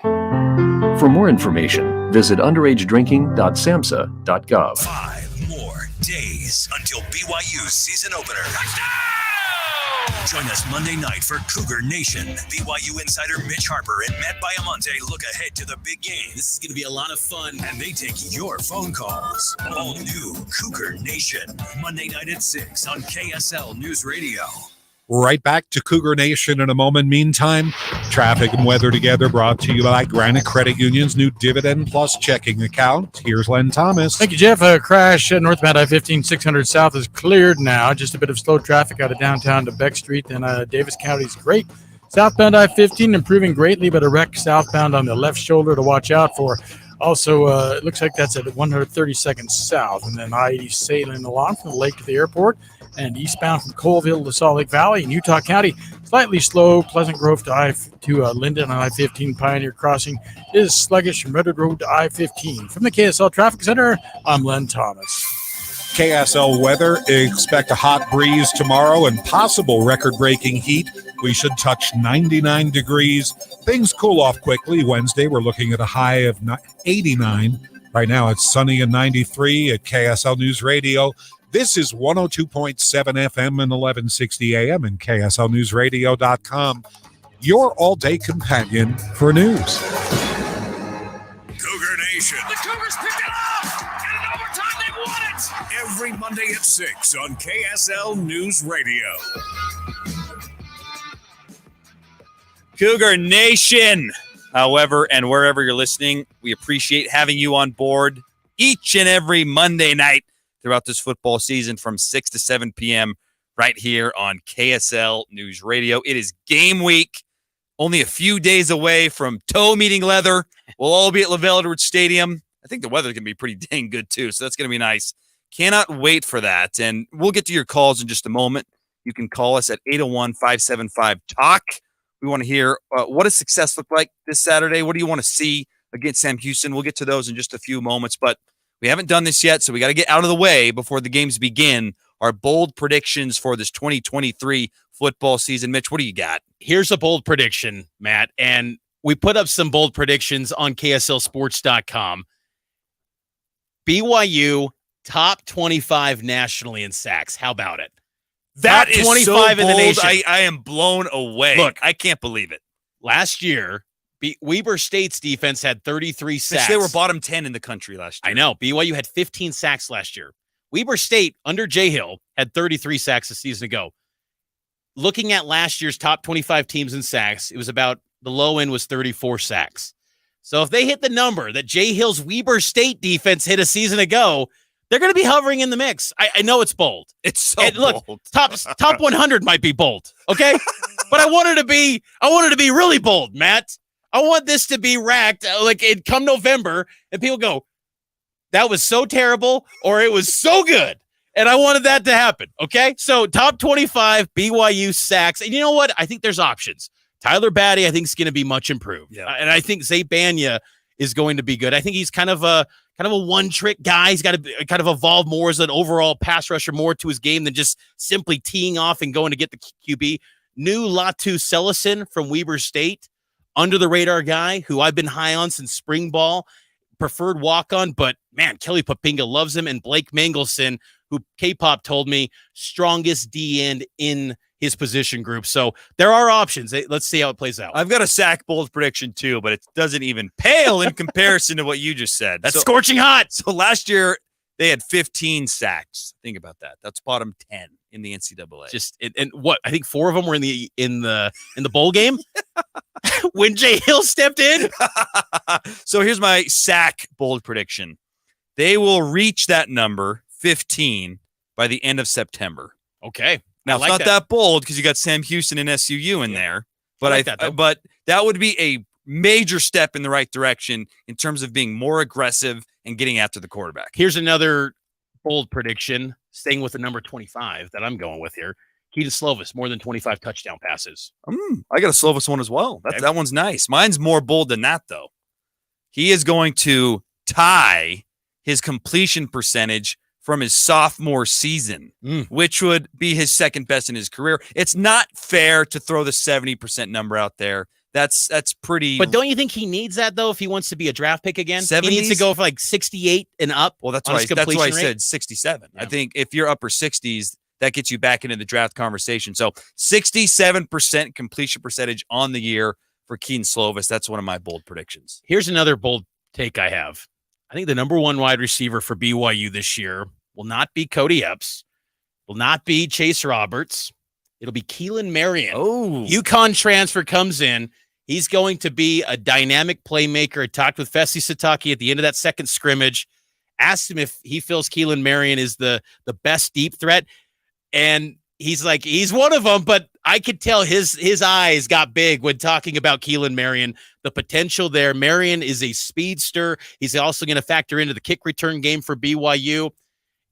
For more information, visit underagedrinking.samhsa.gov. 5 more days until BYU's season opener. Join us Monday night for Cougar Nation. BYU insider Mitch Harper and Matt Baiamonte look ahead to the big game. This is going to be a lot of fun. And they take your phone calls. All new Cougar Nation. Monday night at 6 on KSL News Radio. Right back to Cougar Nation in a moment. Meantime, traffic and weather together brought to you by Granite Credit Union's new Dividend Plus checking account. Here's Len Thomas. Thank you, Jeff. A crash at northbound I-15 600 South is cleared now. Just a bit of slow traffic out of downtown to Beck Street. And Davis County's great. Southbound I-15 improving greatly, but a wreck southbound on the left shoulder to watch out for. Also, it looks like that's at 132nd South. And then I-80 sailing along from the lake to the airport. And eastbound from Colville to Salt Lake Valley in Utah County, slightly slow. Pleasant Grove to Linden on I-15 Pioneer Crossing is sluggish from Redwood Road to I-15. From the KSL Traffic Center, I'm Len Thomas. KSL weather, expect a hot breeze tomorrow and possible record-breaking heat. We should touch 99 degrees. Things cool off quickly. Wednesday, we're looking at a high of 89. Right now, it's sunny and 93 at KSL News Radio. This is 102.7 FM and 1160 AM and KSLNewsRadio.com, your all-day companion for news. Cougar Nation. The Cougars picked it up! And in overtime, they won it! Every Monday at 6 on KSL News Radio. Cougar Nation. However, and wherever you're listening, we appreciate having you on board each and every Monday night throughout this football season from 6 to 7 p.m. right here on KSL News Radio. It is game week, only a few days away from toe meeting leather. We'll all be at LaVell Edwards Stadium. I think the weather's going to be pretty dang good, too, so that's going to be nice. Cannot wait for that, and we'll get to your calls in just a moment. You can call us at 801-575-TALK. We want to hear what does success look like this Saturday? What do you want to see against Sam Houston? We'll get to those in just a few moments, but we haven't done this yet, so we got to get out of the way before the games begin. Our bold predictions for this 2023 football season. Mitch, what do you got? Here's a bold prediction, Matt, and we put up some bold predictions on KSLSports.com. BYU top 25 nationally in sacks. How about it? That top is 25 so in the bold. nation. I am blown away. Look, I can't believe it. Last year, Weber State's defense had 33 sacks. Mitch, they were bottom 10 in the country last year. I know. BYU had 15 sacks last year. Weber State, under Jay Hill, had 33 sacks a season ago. Looking at last year's top 25 teams in sacks, it was about the low end was 34 sacks. So if they hit the number that Jay Hill's Weber State defense hit a season ago, they're going to be hovering in the mix. I know it's bold. It's so look, bold. top 100 might be bold, okay? But I wanted to be really bold, Matt. I want this to be racked like it come November and people go, that was so terrible or it was so good. And I wanted that to happen. Okay. So top 25 BYU sacks. And you know what? I think there's options. Tyler Batty, I think, is going to be much improved. Yeah. And I think Zay Banya is going to be good. I think he's kind of a one-trick guy. He's got to kind of evolve more as an overall pass rusher, more to his game than just simply teeing off and going to get the QB. New Latu Selison from Weber State. Under-the-radar guy who I've been high on since spring ball, preferred walk-on, but, man, Kelly Papinga loves him, and Blake Mangelson, who K-Pop told me, strongest D-end in his position group. So there are options. Let's see how it plays out. I've got a sack bold prediction, too, but it doesn't even pale in comparison to what you just said. That's scorching hot. So last year, they had 15 sacks. Think about that. That's bottom 10 in the NCAA. And what? I think 4 of them were in the bowl game. When Jay Hill stepped in. So here's my sack bold prediction. They will reach that number, 15, by the end of September. Okay. Now, it's not that bold because you got Sam Houston and SUU in there. But but that would be a major step in the right direction in terms of being more aggressive and getting after the quarterback. Here's another bold prediction, staying with the number 25 that I'm going with here. Keaton Slovis, more than 25 touchdown passes. I got a Slovis one as well. That one's nice. Mine's more bold than that, though. He is going to tie his completion percentage from his sophomore season, which would be his second best in his career. It's not fair to throw the 70% number out there. That's pretty. But don't you think he needs that, though, if he wants to be a draft pick again? 70s? He needs to go for like 68 and up. Well, that's why I said 67. Yeah. I think if you're upper 60s, that gets you back into the draft conversation. So 67% completion percentage on the year for Keaton Slovis. That's one of my bold predictions. Here's another bold take I have. I think the number one wide receiver for BYU this year will not be Cody Epps, will not be Chase Roberts. It'll be Keelan Marion. Oh, UConn transfer comes in. He's going to be a dynamic playmaker. I talked with Fesi Sataki at the end of that second scrimmage, asked him if he feels Keelan Marion is the best deep threat. And he's like, he's one of them, but I could tell his eyes got big when talking about Keelan Marion, the potential there. Marion is a speedster. He's also going to factor into the kick return game for BYU.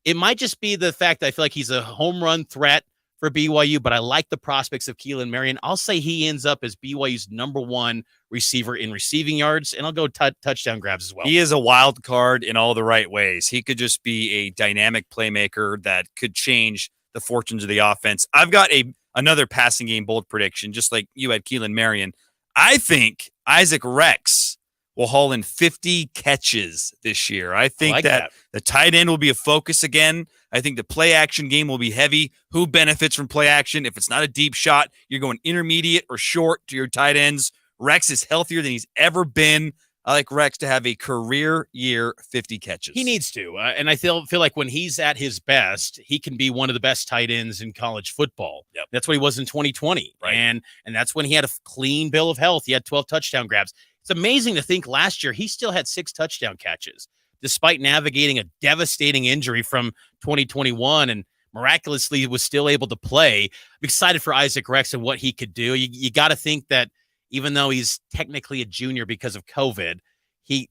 It might just be the fact that I feel like he's a home run threat for BYU, but I like the prospects of Keelan Marion. I'll say he ends up as BYU's number one receiver in receiving yards, and I'll go touchdown grabs as well. He is a wild card in all the right ways. He could just be a dynamic playmaker that could change the fortunes of the offense. I've got another passing game bold prediction, just like you had Keelan Marion. I think Isaac Rex will haul in 50 catches this year. I think that the tight end will be a focus again. I think the play action game will be heavy. Who benefits from play action? If it's not a deep shot, you're going intermediate or short to your tight ends. Rex is healthier than he's ever been. I like Rex to have a career year 50 catches. He needs to. And I feel like when he's at his best, he can be one of the best tight ends in college football. Yep. That's what he was in 2020. Right. And that's when he had a clean bill of health. He had 12 touchdown grabs. It's amazing to think last year he still had 6 touchdown catches, despite navigating a devastating injury from 2021 and miraculously was still able to play. I'm excited for Isaac Rex and what he could do. You got to think that even though he's technically a junior because of COVID,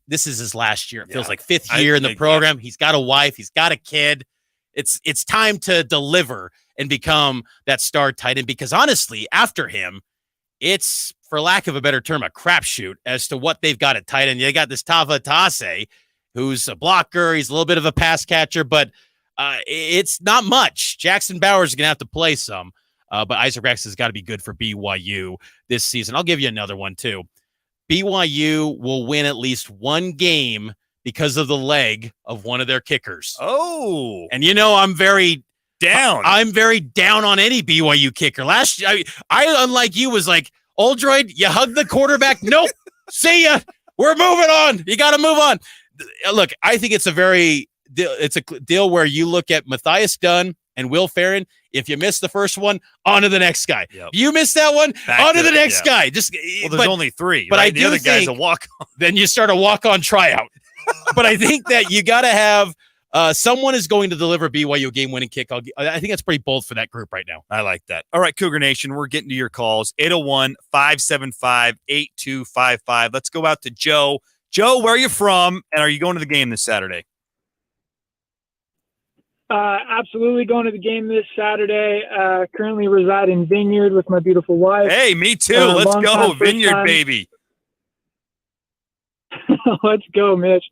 this is his last year. It feels like 5th year in the program. He's got a wife. He's got a kid. It's time to deliver and become that star tight end, because honestly, after him, it's, for lack of a better term, a crapshoot as to what they've got at tight end. They got this Tava Tase, who's a blocker. He's a little bit of a pass catcher, but it's not much. Jackson Bowers is going to have to play some, but Isaac Rex has got to be good for BYU this season. I'll give you another one, too. BYU will win at least one game because of the leg of one of their kickers. Oh. And I'm very down. I'm very down on any BYU kicker. Last year, I unlike you, was like, Oldroyd, you hug the quarterback. Nope. See ya. We're moving on. You got to move on. Look, I think it's a deal where you look at Matthias Dunn and Will Farron. If you miss the first one, on to the next guy. Yep. You miss that one, on to the next guy. There's only 3. But right? I the do other think guy's a walk-on. Then you start a walk-on tryout. But I think that you got to have someone is going to deliver BYU game-winning kick. I think that's pretty bold for that group right now. I like that. All right, Cougar Nation, we're getting to your calls. 801-575-8255. Let's go out to Joe. Joe, where are you from, and are you going to the game this Saturday? Absolutely going to the game this Saturday. Currently reside in Vineyard with my beautiful wife. Hey, me too. Let's go, Vineyard, baby. Let's go, Mitch.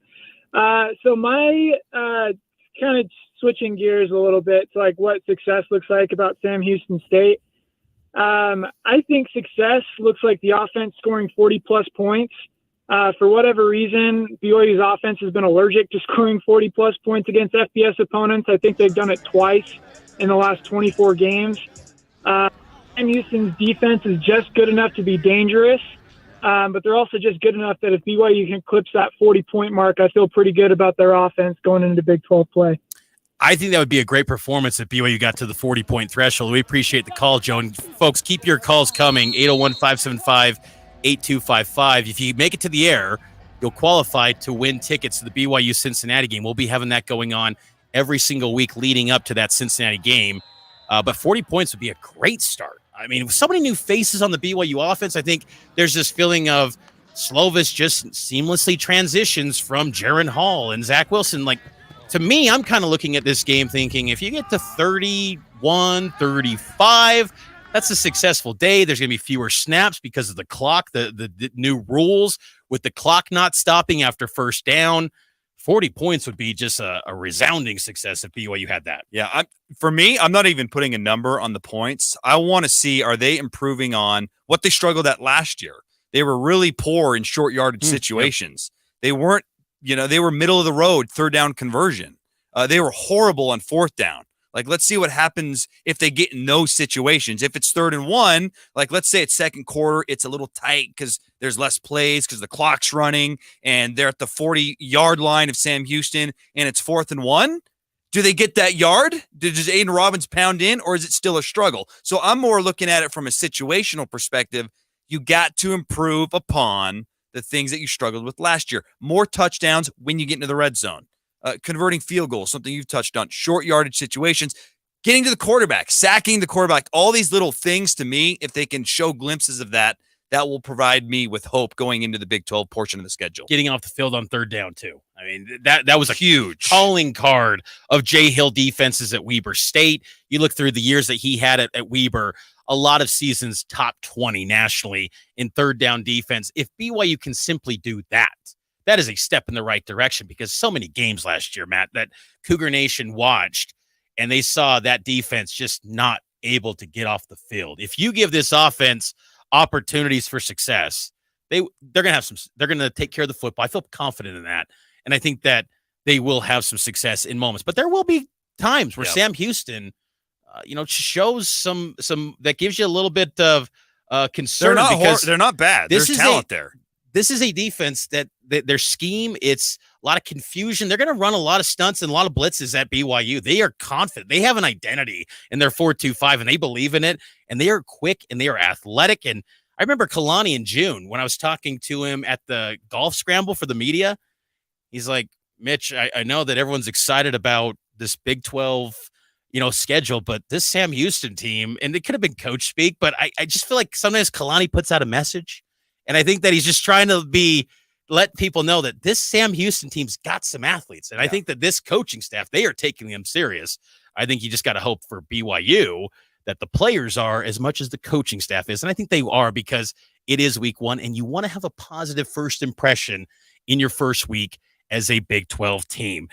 So my kind of switching gears a little bit to like what success looks like about Sam Houston State. I think success looks like the offense scoring 40-plus points. For whatever reason, BYU's offense has been allergic to scoring 40-plus points against FBS opponents. I think they've done it twice in the last 24 games. Sam Houston's defense is just good enough to be dangerous, but they're also just good enough that if BYU can eclipse that 40-point mark, I feel pretty good about their offense going into Big 12 play. I think that would be a great performance if BYU got to the 40-point threshold. We appreciate the call, Joe. And folks, keep your calls coming, 801-575-8255. If you make it to the air, you'll qualify to win tickets to the BYU Cincinnati game. We'll be having that going on every single week leading up to that Cincinnati game. But 40 points would be a great start. I mean, with so many new faces on the BYU offense, I think there's this feeling of Slovis just seamlessly transitions from Jaron Hall and Zach Wilson. Like, to me, I'm kind of looking at this game thinking if you get to 31, 35, that's a successful day. There's going to be fewer snaps because of the clock, the new rules with the clock not stopping after first down. 40 points would be just a resounding success if BYU had that. Yeah, for me, I'm not even putting a number on the points. I want to see, are they improving on what they struggled at last year? They were really poor in short yardage situations. Yep. They weren't, they were middle of the road, third down conversion. They were horrible on fourth down. Like, let's see what happens if they get in those situations. If it's 3rd and 1, like let's say it's second quarter, it's a little tight because there's less plays because the clock's running and they're at the 40-yard line of Sam Houston and it's 4th and 1. Do they get that yard? Does Aiden Robbins pound in, or is it still a struggle? So I'm more looking at it from a situational perspective. You got to improve upon the things that you struggled with last year. More touchdowns when you get into the red zone. Converting field goals, something you've touched on, short yardage situations, getting to the quarterback, sacking the quarterback, all these little things to me, if they can show glimpses of that, that will provide me with hope going into the Big 12 portion of the schedule. Getting off the field on third down, too. I mean, that was a huge calling card of Jay Hill defenses at Weber State. You look through the years that he had at Weber, a lot of seasons top 20 nationally in third down defense. If BYU can simply do that, that is a step in the right direction, because so many games last year, Matt, that Cougar Nation watched and they saw that defense just not able to get off the field. If you give this offense opportunities for success, they're going to take care of the football. I feel confident in that. And I think that they will have some success in moments, but there will be times where Sam Houston, shows some that gives you a little bit of concern. They're not bad. There's talent there. This is a defense that their scheme, it's a lot of confusion. They're going to run a lot of stunts and a lot of blitzes at BYU. They are confident. They have an identity in their 4-2-5, and they believe in it, and they are quick, and they are athletic. And I remember Kalani in June when I was talking to him at the golf scramble for the media. He's like, Mitch, I know that everyone's excited about this Big 12 schedule, but this Sam Houston team, and it could have been coach speak, but I just feel like sometimes Kalani puts out a message. And I think that he's just trying to let people know that this Sam Houston team's got some athletes. And I think that this coaching staff, they are taking them serious. I think you just got to hope for BYU that the players are as much as the coaching staff is. And I think they are, because it is week 1 and you want to have a positive first impression in your first week as a Big 12 team.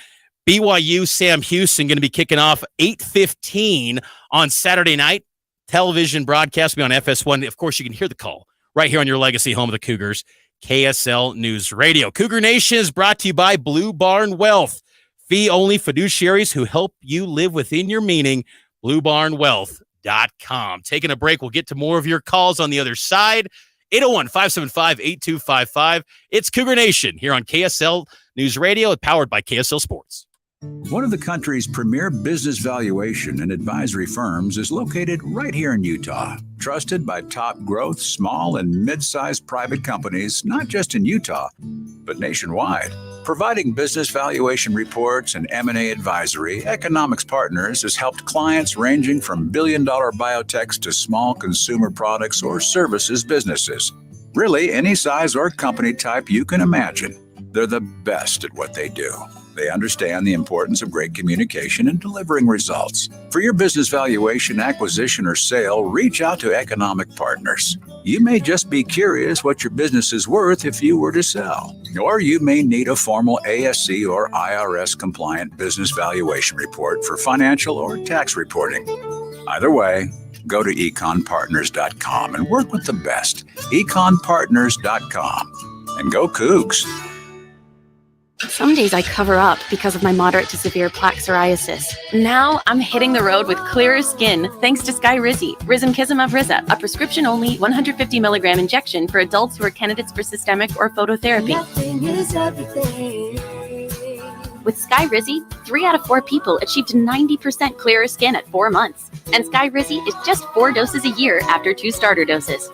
BYU, Sam Houston going to be kicking off 8:15 on Saturday night. Television broadcast will be on FS1. Of course, you can hear the call right here on your legacy home of the Cougars, KSL News Radio. Cougar Nation is brought to you by Blue Barn Wealth. Fee-only fiduciaries who help you live within your meaning. BlueBarnWealth.com. Taking a break. We'll get to more of your calls on the other side. 801-575-8255. It's Cougar Nation here on KSL News Radio, powered by KSL Sports. One of the country's premier business valuation and advisory firms is located right here in Utah. Trusted by top growth, small and mid-sized private companies, not just in Utah, but nationwide. Providing business valuation reports and M&A advisory, Economics Partners has helped clients ranging from billion-dollar biotechs to small consumer products or services businesses. Really, any size or company type you can imagine. They're the best at what they do. They understand the importance of great communication and delivering results. For your business valuation, acquisition, or sale, reach out to Economic Partners. You may just be curious what your business is worth if you were to sell. Or you may need a formal ASC or IRS compliant business valuation report for financial or tax reporting. Either way, go to econpartners.com and work with the best. econpartners.com. And go Cougs. Some days I cover up because of my moderate to severe plaque psoriasis. Now I'm hitting the road with clearer skin thanks to Skyrizi, Risankizumab Riza, a prescription-only 150 milligram injection for adults who are candidates for systemic or phototherapy. With Skyrizi, 3 out of 4 people achieved 90% clearer skin at 4 months. And Skyrizi is just 4 doses a year after 2 starter doses.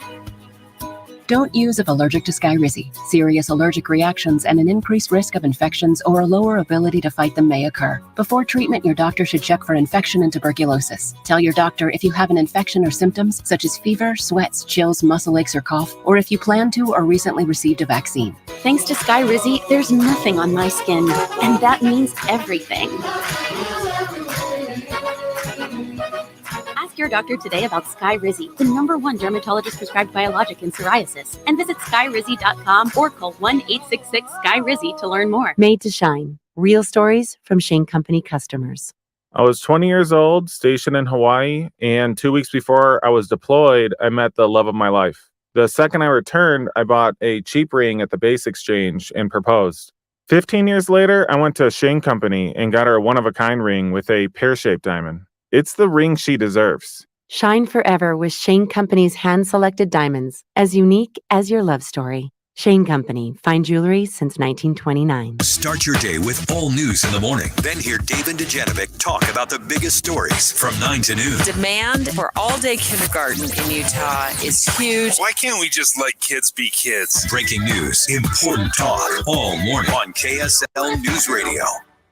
Don't use if allergic to Skyrizi. Serious allergic reactions and an increased risk of infections or a lower ability to fight them may occur. Before treatment, your doctor should check for infection and tuberculosis. Tell your doctor if you have an infection or symptoms such as fever, sweats, chills, muscle aches, or cough, or if you plan to or recently received a vaccine. Thanks to Skyrizi, there's nothing on my skin, and that means everything. Ask your doctor today about Skyrizi, the #1 dermatologist prescribed biologic in psoriasis, and visit skyrizi.com or call 1-866-SKY-RIZZI to learn more. Made to shine. Real stories from Shane Company customers. I was 20 years old, stationed in Hawaii, and 2 weeks before I was deployed, I met the love of my life. The second I returned, I bought a cheap ring at the Base Exchange and proposed. 15 years later, I went to Shane Company and got her a one-of-a-kind ring with a pear-shaped diamond. It's the ring she deserves. Shine forever with Shane Company's hand-selected diamonds, as unique as your love story. Shane Company, fine jewelry since 1929. Start your day with all news in the morning. Then hear Dave and Dejanovic talk about the biggest stories from 9 to noon. Demand for all-day kindergarten in Utah is huge. Why can't we just let kids be kids? Breaking news, important talk, all morning on KSL News Radio.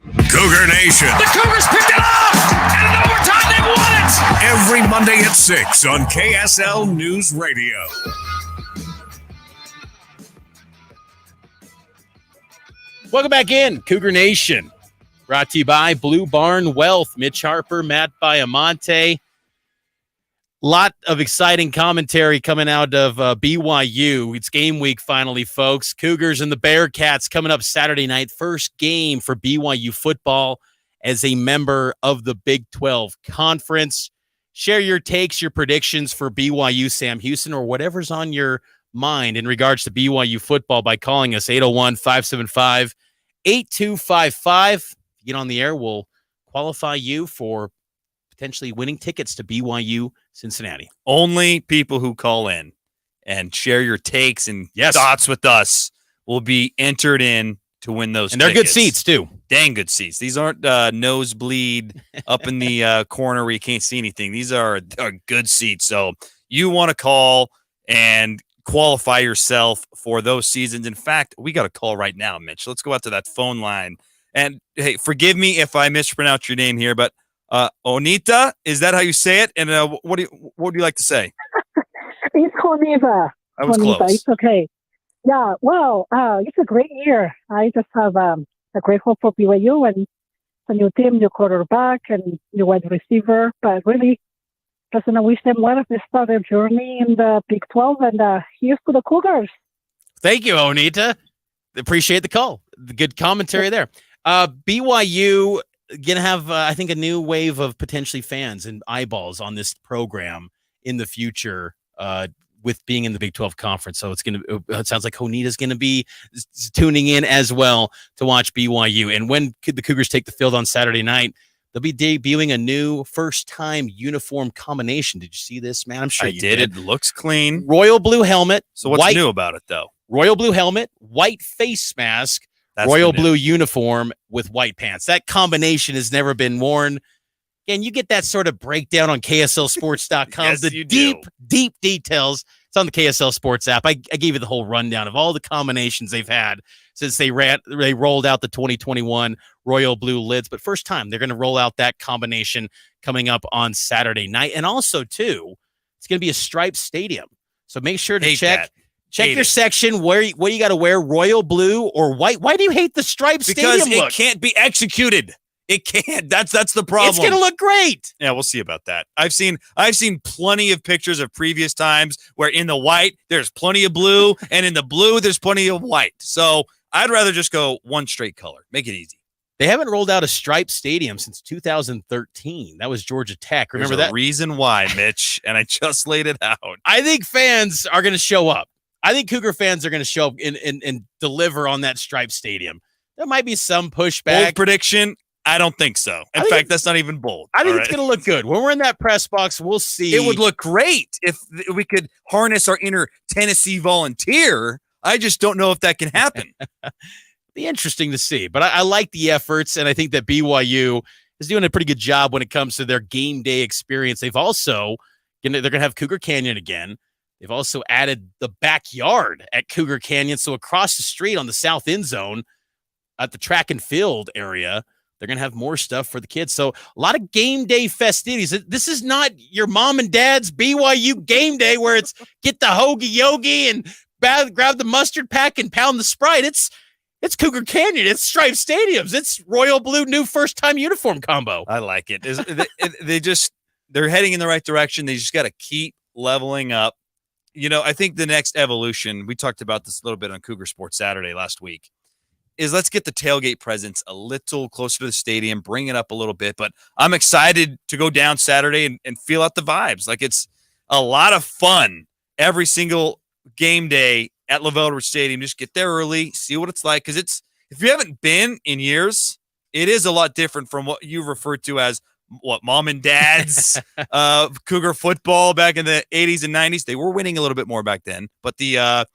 Cougar Nation. The Cougars picked it up! And in overtime, they won it! Every Monday at 6 on KSL News Radio. Welcome back in, Cougar Nation. Brought to you by Blue Barn Wealth. Mitch Harper, Matt Baiamonte. Lot of exciting commentary coming out of BYU. It's game week finally, folks. Cougars and the Bearcats coming up Saturday night. First game for BYU football as a member of the Big 12 Conference. Share your takes, your predictions for BYU, Sam Houston, or whatever's on your mind in regards to BYU football by calling us 801-575-8255. If you get on the air, we'll qualify you for potentially winning tickets to BYU Cincinnati. Only people who call in and share your takes and thoughts with us will be entered in to win those and they're tickets. good seats, too. Dang good seats. These aren't nosebleed up in the corner where you can't see anything. These are good seats. So you want to call and qualify yourself for those seasons. In fact, we got a call right now, Mitch. Let's go out to that phone line. And, hey, forgive me if I mispronounce your name here, but Onita, is that how you say it? And what do you like to say? It's Honiva. I was Honiva. close. It's okay. Yeah, well, it's a great year. I just have a great hope for BYU and a new team, new quarterback, and new wide receiver. But really, just want to wish them well as they start their journey in the Big 12. And here's to the Cougars. Thank you, Onita. Appreciate the call. The good commentary there. BYU going to have, I think, a new wave of potentially fans and eyeballs on this program in the future with being in the Big 12 Conference. So it sounds like Honita's going to be tuning in as well to watch BYU. And when the Cougars take the field on Saturday night, they'll be debuting a new first-time uniform combination. Did you see this, man? I'm sure you did. It looks clean. Royal blue helmet. So what's new about it, though? Royal blue helmet, white face mask, That's royal the new. blue uniform with white pants. That combination has never been worn. Again, you get that sort of breakdown on KSLSports.com. Yes, the you do. deep details. It's on the KSL Sports app. I gave you the whole rundown of all the combinations they've had since they rolled out the 2021 royal blue lids. But first time, they're going to roll out that combination coming up on Saturday night. And also, too, it's going to be a striped stadium. So make sure to check your section what you got to wear, royal blue or white. Why do you hate the striped Because stadium look? it can't be executed. It can't. That's the problem. It's going to look great. Yeah, we'll see about that. I've seen plenty of pictures of previous times where in the white there's plenty of blue, and in the blue there's plenty of white. So I'd rather just go one straight color. Make it easy. They haven't rolled out a striped stadium since 2013. That was Georgia Tech. Remember There's that? a reason why, Mitch, and I just laid it out. I think fans are going to show up. I think Cougar fans are going to show up and deliver on that striped stadium. There might be some pushback. Bold prediction. I don't think so. In fact, that's not even bold. I think it's going to look good. When we're in that press box, we'll see. It would look great if we could harness our inner Tennessee Volunteer. I just don't know if that can happen. Be interesting to see. But I like the efforts, and I think that BYU is doing a pretty good job when it comes to their game day experience. They're going to have Cougar Canyon again. They've also added the backyard at Cougar Canyon. So across the street on the south end zone at the track and field area, they're going to have more stuff for the kids. So a lot of game day festivities. This is not your mom and dad's BYU game day where it's get the hoagie yogi and grab the mustard pack and pound the Sprite. It's Cougar Canyon. It's Stripe Stadiums. It's royal blue new first-time uniform combo. I like it. They're heading in the right direction. They just got to keep leveling up. I think the next evolution, we talked about this a little bit on Cougar Sports Saturday last week, is let's get the tailgate presence a little closer to the stadium, bring it up a little bit. But I'm excited to go down Saturday and feel out the vibes. Like, it's a lot of fun every single game day at LaVell Edwards Stadium. Just get there early, see what it's like. Because if you haven't been in years, it is a lot different from what you referred to as mom and dad's Cougar football back in the 80s and 90s. They were winning a little bit more back then, but the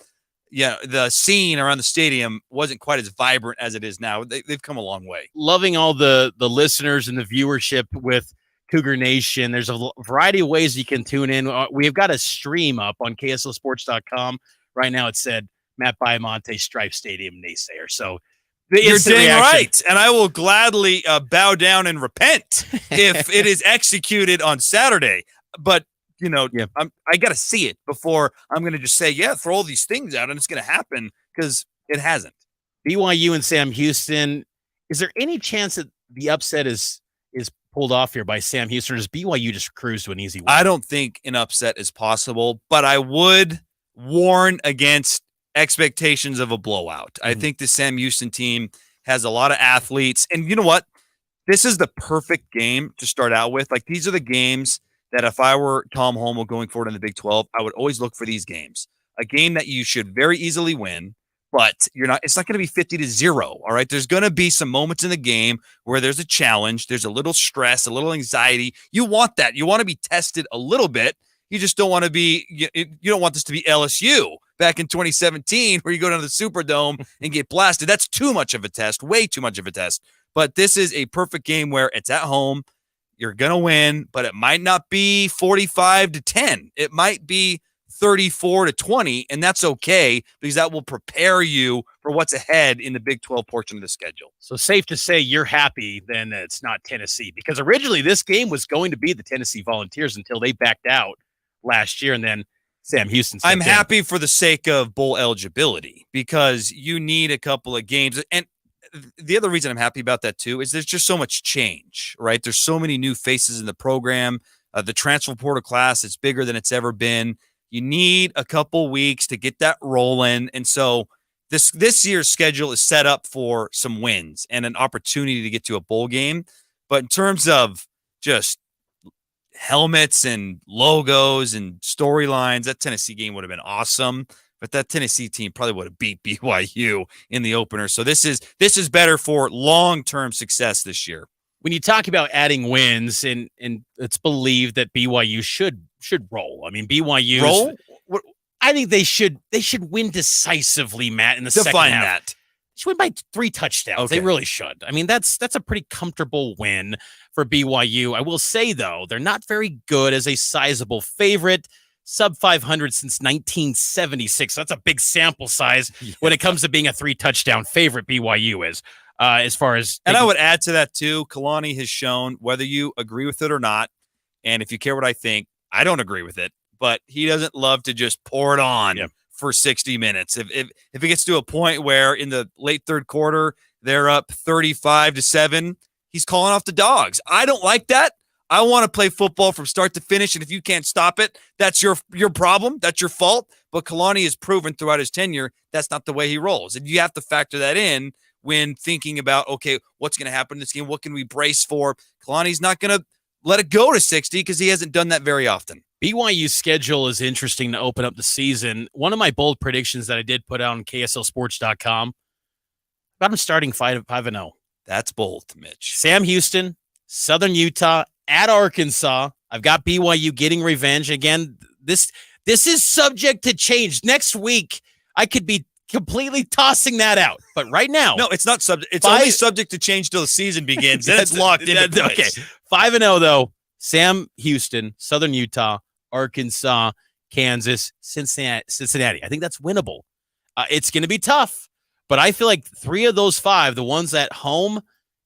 scene around the stadium wasn't quite as vibrant as it is now. They've come a long way. Loving all the listeners and the viewership with Cougar Nation. There's a variety of ways you can tune in. We've got a stream up on KSLSports.com. Right now it said Matt Baiamonte, Stripe Stadium naysayer. So you're dang right. And I will gladly bow down and repent if it is executed on Saturday. But, I got to see it before I'm going to just say, throw all these things out and it's going to happen, because it hasn't. BYU and Sam Houston. Is there any chance that the upset is pulled off here by Sam Houston, or does BYU just cruise to an easy win? I don't think an upset is possible, but I would warn against expectations of a blowout. I think the Sam Houston team has a lot of athletes. And you know what? This is the perfect game to start out with. Like, these are the games that if I were Tom Holmoe going forward in the Big 12, I would always look for these games. A game that you should very easily win, but it's not going to be 50-0. All right. There's going to be some moments in the game where there's a challenge. There's a little stress, a little anxiety. You want that. You want to be tested a little bit. You just don't want to be, you don't want this to be LSU back in 2017 where you go down to the Superdome and get blasted. That's too much of a test, way too much of a test. But this is a perfect game where it's at home. You're going to win, but it might not be 45-10. It might be 34-20, and that's okay, because that will prepare you for what's ahead in the Big 12 portion of the schedule. So safe to say you're happy then that it's not Tennessee, because originally this game was going to be the Tennessee Volunteers until they backed out last year, and then Sam Houston stepped I'm in. happy for the sake of bowl eligibility, because you need a couple of games. And the other reason I'm happy about that too is there's just so much change, right? There's so many new faces in the program. The transfer portal class is bigger than it's ever been. You need a couple weeks to get that rolling. And so this year's schedule is set up for some wins and an opportunity to get to a bowl game. But in terms of just helmets and logos and storylines, that Tennessee game would have been awesome. But that Tennessee team probably would have beat BYU in the opener. So this is better for long-term success this year. When you talk about adding wins, and it's believed that BYU should roll. I mean, BYU roll. I think they should win decisively, Matt, in the second half. Define that. They should win by 3 touchdowns. Okay. They really should. I mean, that's a pretty comfortable win for BYU. I will say, though, they're not very good as a sizable favorite. Sub 500 since 1976. So that's a big sample size when it comes to being a 3-touchdown favorite. BYU is as far as. And I would add to that too. Kalani has shown, whether you agree with it or not, and if you care what I think, I don't agree with it, but he doesn't love to just pour it on for 60 minutes. If it gets to a point where in the late third quarter they're up 35-7, he's calling off the dogs. I don't like that. I want to play football from start to finish, and if you can't stop it, that's your problem. That's your fault. But Kalani has proven throughout his tenure that's not the way he rolls, and you have to factor that in when thinking about, okay, what's going to happen in this game? What can we brace for? Kalani's not going to let it go to 60 because he hasn't ddone that very often. BYU's schedule is interesting to open up the season. One of my bold predictions that I did put out on KSLSports.com, got him starting 5-0. That's bold, Mitch. Sam Houston, Southern Utah, at Arkansas. I've got BYU getting revenge. Again, this is subject to change. Next week, I could be completely tossing that out. But right now. No, it's not subject. It's only subject to change till the season begins. Then it's locked into place. Okay. 5-0, though. Sam Houston, Southern Utah, Arkansas, Kansas, Cincinnati. I think that's winnable. It's going to be tough, but I feel like 3 of those 5, the ones at home,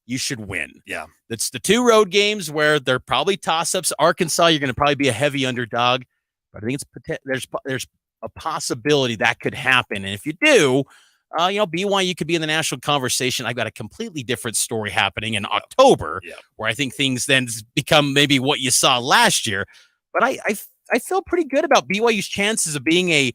you should win. Yeah. That's the 2 road games where they're probably toss-ups. Arkansas, you're going to probably be a heavy underdog, but I think there's a possibility that could happen. And if you do, BYU could be in the national conversation. I've got a completely different story happening in October where I think things then become maybe what you saw last year. But I feel pretty good about BYU's chances of being a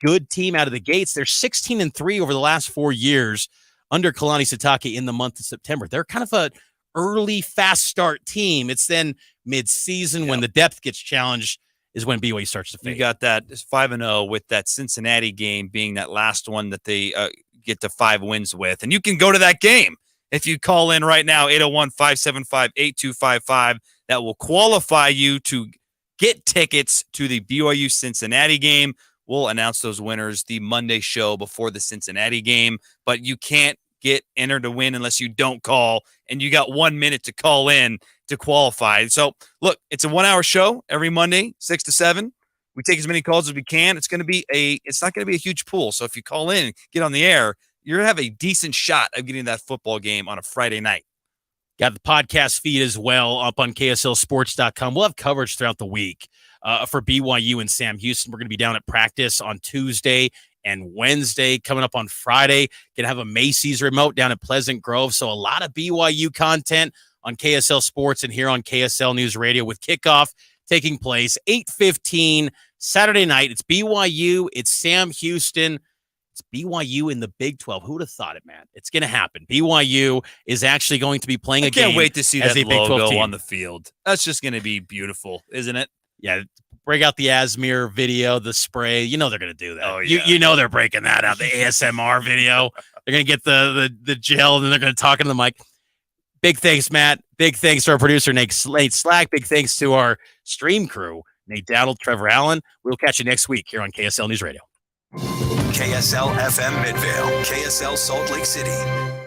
good team out of the gates. They're 16-3 over the last 4 years under Kalani Sitake in the month of September. They're kind of a early fast start team. It's then mid-season when the depth gets challenged is when BYU starts to fade. You got that 5-0 with that Cincinnati game being that last one that they get to 5 wins with. And you can go to that game if you call in right now, 801-575-8255. That will qualify you to get tickets to the BYU Cincinnati game. We'll announce those winners the Monday show before the Cincinnati game. But you can't get entered to win unless you don't call. And you got 1 minute to call in to qualify. So, look, it's a 1-hour show every Monday, 6 to 7. We take as many calls as we can. It's not going to be a huge pool. So if you call in, get on the air, you're going to have a decent shot of getting that football game on a Friday night. Got the podcast feed as well up on KSLSports.com. We'll have coverage throughout the week for BYU and Sam Houston. We're going to be down at practice on Tuesday and Wednesday. Coming up on Friday, going to have a Macy's remote down at Pleasant Grove. So a lot of BYU content on KSL Sports and here on KSL News Radio with kickoff taking place 8:15 Saturday night. It's BYU. It's Sam Houston. It's BYU in the Big 12. Who would have thought it, man? It's going to happen. BYU is actually going to be playing a game. I can't wait to see that logo on the the field. That's just going to be beautiful, isn't it? Yeah. Break out the Asmir video, the spray. You know they're going to do that. Oh, yeah. You know they're breaking that out, the ASMR video. They're going to get the gel, and then they're going to talk into the mic. Big thanks, Matt. Big thanks to our producer, Nate Slack. Big thanks to our stream crew, Nate Dowdle, Trevor Allen. We'll catch you next week here on KSL News Radio. KSL FM Midvale, KSL Salt Lake City.